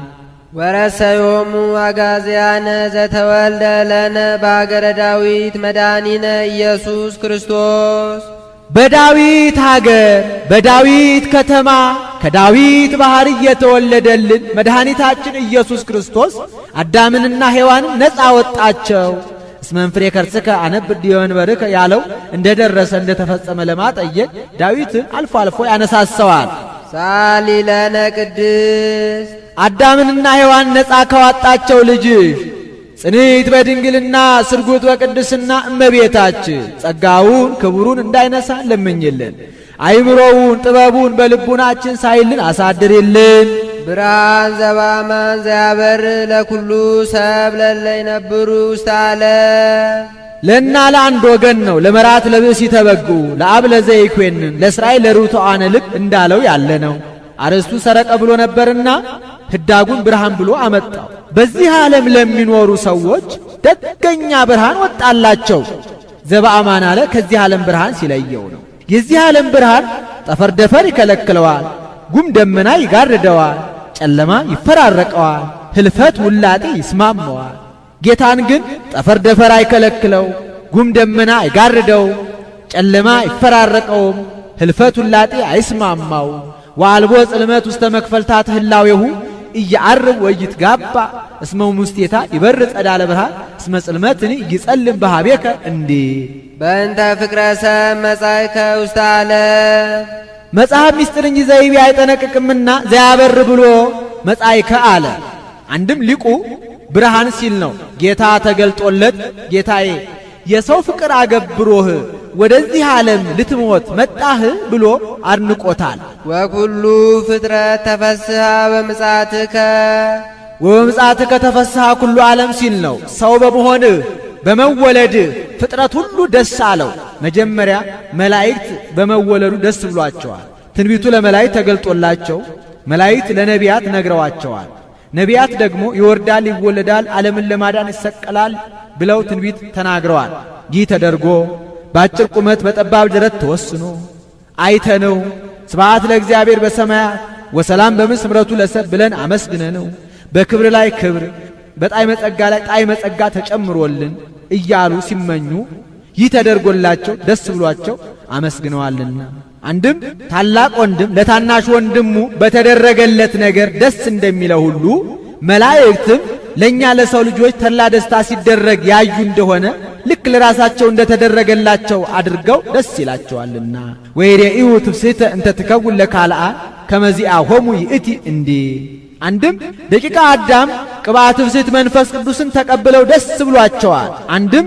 ወረሰዮሙ አጋዝያነ ዘተወልደ ለነ በአገረ ዳዊት መድኃኒነ ኢየሱስ ክርስቶስ በዳዊት ሀገር በዳዊት ከተማ ከዳዊት ባሕር እየተወለደልን መድኃኒታችን ኢየሱስ ክርስቶስ አዳምንና ሔዋንን ነፃ ወጣቸው። እስመ ፍሬ ከርስከ አነብር ዲወንበርከ ያለው እንደደረሰ እንደተፈጸመ ለማጠየቅ ዳዊትን አልፎ አልፎ ያነሳሰዋል። ሳሊ ለነ ቅድስት አዳምንና ሔዋን ነፃ ከዋጣቸው ልጅሽ ጽንዕት በድንግልና ስርጉት በቅድስና እመቤታችን ጸጋውን ክብሩን እንዳይነሳ ለምኝልን። አይምሮውን ጥበቡን በልቡናችን ሳይልን አሳድርልን። ብርሃን ዘባማን ዘያበር ለኩሉ ሰብ ለለ ይነብሩ ውስተ ዓለም ለና ለአንድ ወገን ነው ለመራት ለብእሲ ተበጉ ለአብ ለዘይኮንን ለእስራኤል ለሩቱዓነ ልብ እንዳለው ያለ ነው። አርስቱ ሰረቀ ብሎ ነበርና ህዳጉን ብርሃን ብሎ አመጣው። በዚህ ዓለም ለሚኖሩ ሰዎች ደገኛ ብርሃን ወጣላቸው። ዘበአማን አለ ከዚህ ዓለም ብርሃን ሲለየው ነው። የዚህ ዓለም ብርሃን ጠፈር ደፈር ይከለክለዋል፣ ጉም ደመና ይጋርደዋል፣ ጨለማ ይፈራረቀዋል፣ ህልፈት ውላጤ ይስማመዋል። ጌታን ግን ጠፈር ደፈር አይከለክለው፣ ጉም ደመና አይጋርደው፣ ጨለማ ይፈራረቀውም፣ ህልፈት ውላጤ አይስማማው። ወአልቦ ጽልመት ውስተ መክፈልታት ህላዌሁ እያዓርብ ወይትጋባ እስመ ሙስቴታ ይበር ጸዳለ ብርሃን እስመ ጽልመትኒ ይጸልም በሃቤከ እንዴ በእንተ ፍቅረ ሰብ መጻእከ ውስተ ዓለም መጽሐፍ ምስጢር እንጂ ዘይቤ አይጠነቅቅምና ዘያበር ብሎ መጻእከ አለ። አንድም ሊቁ ብርሃን ሲል ነው። ጌታ ተገልጦለት ጌታዬ የሰው ፍቅር አገብሮህ ወደዚህ ዓለም ልትሞት መጣህ ብሎ አድንቆታል። ወኩሉ ፍጥረት ተፈስሐ በምጽአትከ ወበምጽአትከ ተፈስሐ ኩሉ ዓለም ሲል ነው። ሰው በመሆንህ በመወለድህ ፍጥረት ሁሉ ደስ አለው። መጀመሪያ መላእክት በመወለዱ ደስ ብሏቸዋል። ትንቢቱ ለመላእክት ተገልጦላቸው መላእክት ለነቢያት ነግረዋቸዋል። ነቢያት ደግሞ ይወርዳል፣ ይወለዳል፣ ዓለምን ለማዳን ይሰቀላል ብለው ትንቢት ተናግረዋል። ይህ ተደርጎ በአጭር ቁመት በጠባብ ደረት ተወስኖ አይተነው ስብሐት ለእግዚአብሔር በሰማያት ወሰላም በምድር ስምረቱ ለሰብ ብለን አመስግነነው በክብር ላይ ክብር በጣዕመ ጸጋ ላይ ጣዕመ ጸጋ ተጨምሮልን እያሉ ሲመኙ ይህ ተደርጎላቸው ደስ ብሏቸው አመስግነዋልና። አንድም ታላቅ ወንድም ለታናሽ ወንድሙ በተደረገለት ነገር ደስ እንደሚለው ሁሉ መላእክትም ለኛ ለሰው ልጆች ተድላ ደስታ ሲደረግ ያዩ እንደሆነ ልክ ለራሳቸው እንደተደረገላቸው አድርገው ደስ ይላቸዋልና። ወይሬኡ ትፍስሕተ እንተ ትከውን ለካልአን ከመዚአሆሙ ይእቲ እንዲ። አንድም ደቂቀ አዳም ቅብአ ትፍስሕት መንፈስ ቅዱስን ተቀብለው ደስ ብሏቸዋል። አንድም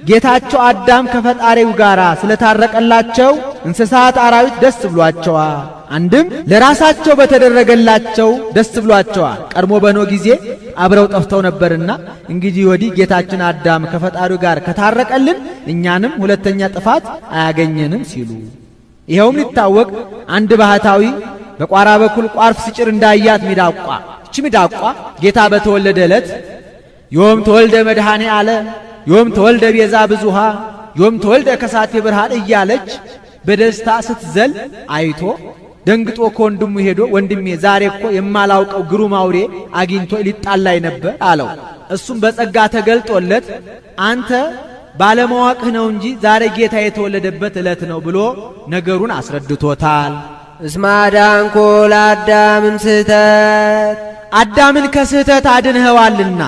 ጌታቸው አዳም ከፈጣሪው ጋር ስለታረቀላቸው እንስሳት አራዊት ደስ ብሏቸዋል። አንድም ለራሳቸው በተደረገላቸው ደስ ብሏቸዋል። ቀድሞ በኖህ ጊዜ አብረው ጠፍተው ነበርና እንግዲህ ወዲህ ጌታችን አዳም ከፈጣሪው ጋር ከታረቀልን እኛንም ሁለተኛ ጥፋት አያገኘንም ሲሉ፣ ይኸውም ሊታወቅ አንድ ባህታዊ በቋራ በኩል ቋርፍ ሲጭር እንዳያት ሚዳቋ፣ እቺ ሚዳቋ ጌታ በተወለደ ዕለት ዮም ተወልደ መድኃኔ ዓለ ዮም ተወልደ ቤዛ ብዙሃ ዮም ተወልደ ከሳቴ ብርሃን እያለች በደስታ ስትዘል አይቶ ደንግጦ ከወንድሙ ሄዶ ወንድሜ ዛሬ እኮ የማላውቀው ግሩም አውሬ አግኝቶ ሊጣላይ ነበር አለው። እሱም በጸጋ ተገልጦለት አንተ ባለማወቅህ ነው እንጂ ዛሬ ጌታ የተወለደበት ዕለት ነው ብሎ ነገሩን አስረድቶታል። እስመ አዳንኮ ለአዳም እምስሕተት፣ አዳምን ከስህተት አድንኸዋልና።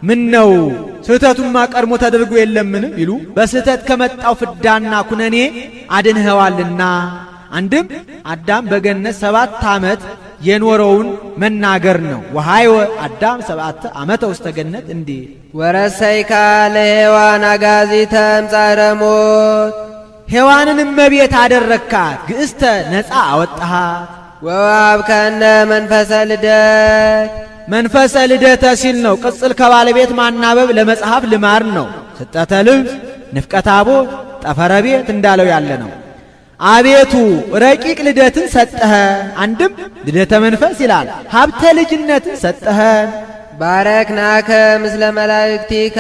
ምን ነው ስህተቱማ ቀድሞ ተደርጎ የለምን ቢሉ በስህተት ከመጣው ፍዳና ኩነኔ አድንኸዋልና። አንድም አዳም በገነት 7 ዓመት የኖረውን መናገር ነው። ወሃይወ አዳም 7 ዓመተ ውስተ ገነት እንዲ ወረሰይካ ለሔዋን አጋዚተ እምጻዕረ ሞት፣ ሔዋንን እመቤት አደረካት ግእስተ ነፃ አወጣሃት። ወወሀብከነ መንፈሰ ልደት፣ መንፈሰ ልደተ ሲል ነው። ቅጽል ከባለቤት ማናበብ ለመጽሐፍ ልማር ነው። ስጠተ ልብስ ንፍቀተ ታቦት ጠፈረ ቤት እንዳለው ያለ ነው። አቤቱ ረቂቅ ልደትን ሰጠኸን። አንድም ልደተ መንፈስ ይላል። ሀብተ ልጅነትን ሰጠኸን። ባረክናከ ምስለ መላእክቲከ፣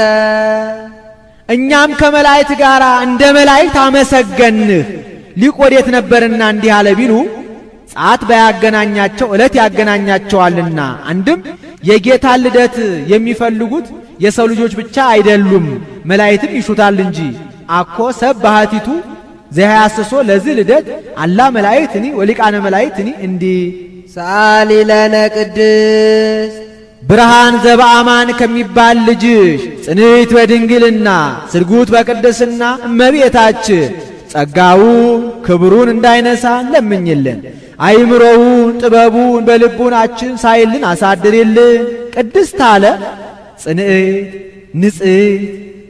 እኛም ከመላእክት ጋር እንደ መላእክት አመሰገንህ። ሊቅ ወዴት ነበርና እንዲህ አለ ቢሉ ጸአት ባያገናኛቸው ዕለት ያገናኛቸዋልና። አንድም የጌታን ልደት የሚፈልጉት የሰው ልጆች ብቻ አይደሉም፣ መላእክትም ይሹታል እንጂ። አኮ ሰብ ባህቲቱ ዘያስሶ ለዚህ ልደት አላ መላእክትኒ ወሊቃነ መላእክትኒ እንዲ ሰአሊ ለነ ቅድስት ብርሃን ዘበአማን ከሚባል ልጅሽ ጽንዕት በድንግልና ስርጉት በቅድስና እመቤታችን ጸጋውን ክብሩን እንዳይነሳ ለምኝልን። አይምሮውን ጥበቡን በልቡናችን ሳይልን አሳድሪልን። ቅድስት አለ ጽንዕት፣ ንጽሕት፣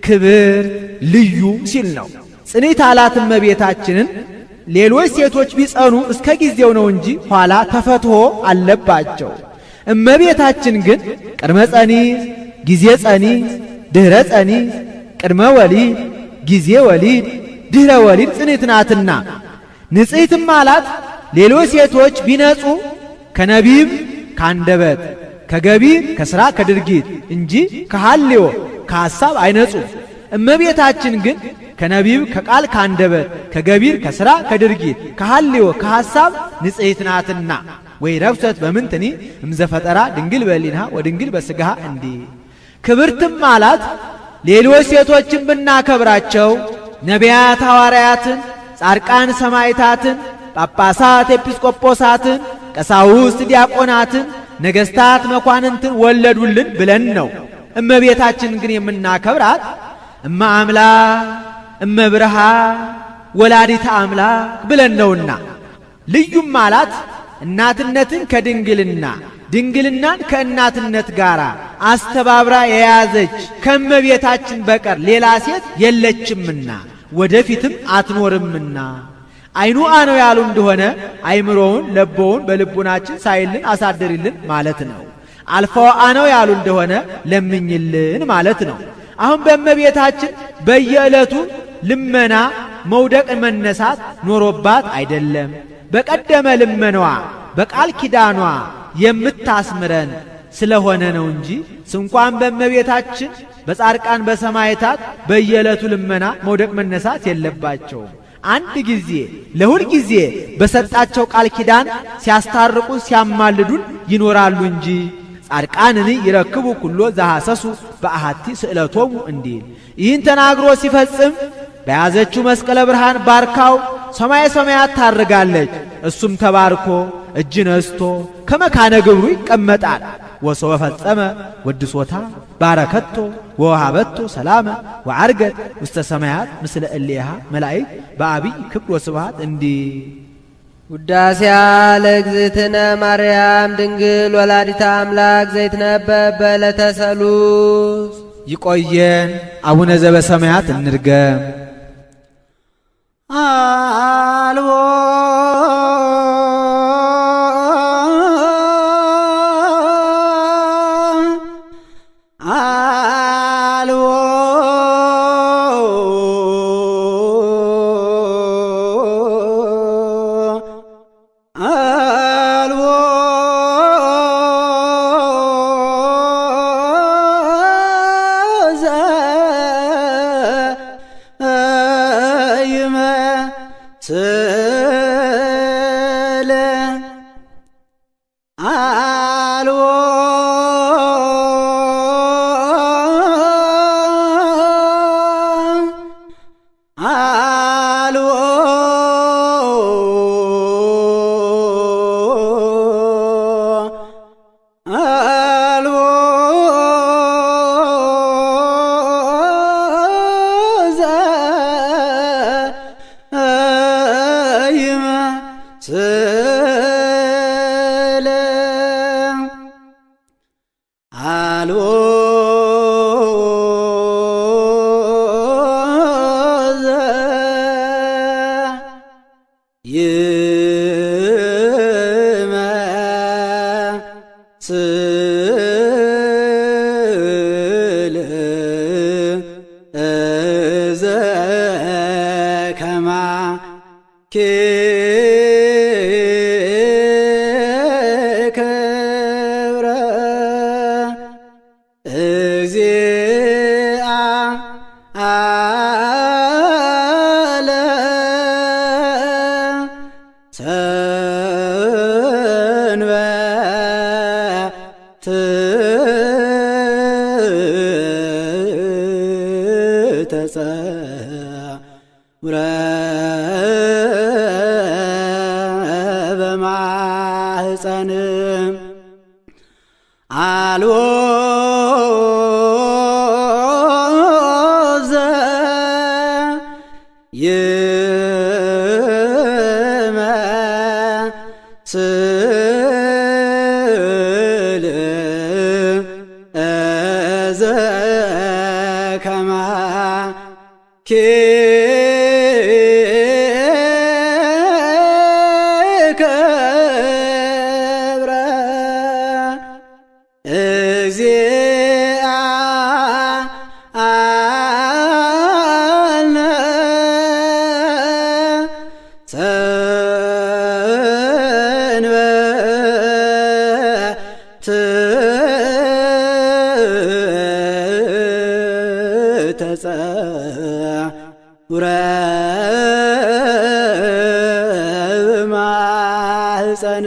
ክብር፣ ልዩ ሲል ነው። ጽንዕት አላት እመቤታችንን። ሌሎች ሴቶች ቢጸኑ እስከ ጊዜው ነው እንጂ ኋላ ተፈትሖ አለባቸው። እመቤታችን ግን ቅድመ ጸኒስ፣ ጊዜ ጸኒስ፣ ድኅረ ጸኒስ፣ ቅድመ ወሊድ፣ ጊዜ ወሊድ፣ ድኅረ ወሊድ ጽንዕት ናትና። ንጽሕትም አላት ሌሎች ሴቶች ቢነጹ ከነቢብ ከአንደበት ከገቢር ከሥራ ከድርጊት እንጂ ከሐልዮ ከሐሳብ አይነጹም። እመቤታችን ግን ከነቢብ ከቃል ከአንደበት ከገቢር ከሥራ ከድርጊት ከሐልዮ ከሐሳብ ንጽሕት ናትና። ወይ ረክሰት በምንትኒ እምዘፈጠራ ድንግል በሊንሃ ወድንግል በሥጋሃ እንዲ ክብርትም አላት ሌሎች ሴቶችን ብናከብራቸው ነቢያት ሐዋርያትን፣ ጻድቃን ሰማዕታትን፣ ጳጳሳት ኤጲስቆጶሳትን፣ ቀሳውስት ዲያቆናትን፣ ነገሥታት መኳንንትን ወለዱልን ብለን ነው። እመቤታችን ግን የምናከብራት እመ አምላክ እመ ብርሃን ወላዲተ አምላክ ብለን ነውና። ልዩም አላት እናትነትን ከድንግልና ድንግልናን ከእናትነት ጋር አስተባብራ የያዘች ከእመቤታችን በቀር ሌላ ሴት የለችምና ወደፊትም አትኖርምና። አይኑ አነው ያሉ እንደሆነ አይምሮውን ለቦውን በልቡናችን ሳይልን አሳድሪልን ማለት ነው። አልፋው አነው ያሉ እንደሆነ ለምኝልን ማለት ነው። አሁን በእመቤታችን በየዕለቱ ልመና መውደቅ መነሳት ኖሮባት አይደለም። በቀደመ ልመናዋ በቃል ኪዳኗ የምታስምረን ስለሆነ ነው እንጂ ስንኳን በእመቤታችን በጻድቃን በሰማዕታት በየዕለቱ ልመና መውደቅ መነሳት የለባቸውም። አንድ ጊዜ ለሁል ጊዜ በሰጣቸው ቃል ኪዳን ሲያስታርቁ ሲያማልዱን ይኖራሉ እንጂ ጻድቃንኒ ይረክቡ ኩሎ ዘሐሰሱ በአሐቲ ስእለቶሙ እንዲል ይህን ተናግሮ ሲፈጽም በያዘችው መስቀለ ብርሃን ባርካው ሰማየ ሰማያት ታርጋለች። እሱም ተባርኮ እጅ ነስቶ ከመካነ ግብሩ ይቀመጣል። ወሶበ ፈጸመ ወድሶታ ባረከቶ ወወሃበቶ ሰላመ ወዐርገት ውስተ ሰማያት ምስለ እሊሃ መላእክት በአቢይ ክብር ወስብሐት እንዲህ ውዳሴያ ለእግዝእትነ ማርያም ድንግል ወላዲተ አምላክ ዘይትነበብ በዕለተ ሰሉስ። ይቆየን። አቡነ ዘበሰማያት እንድገም። አልቦ ማህፀን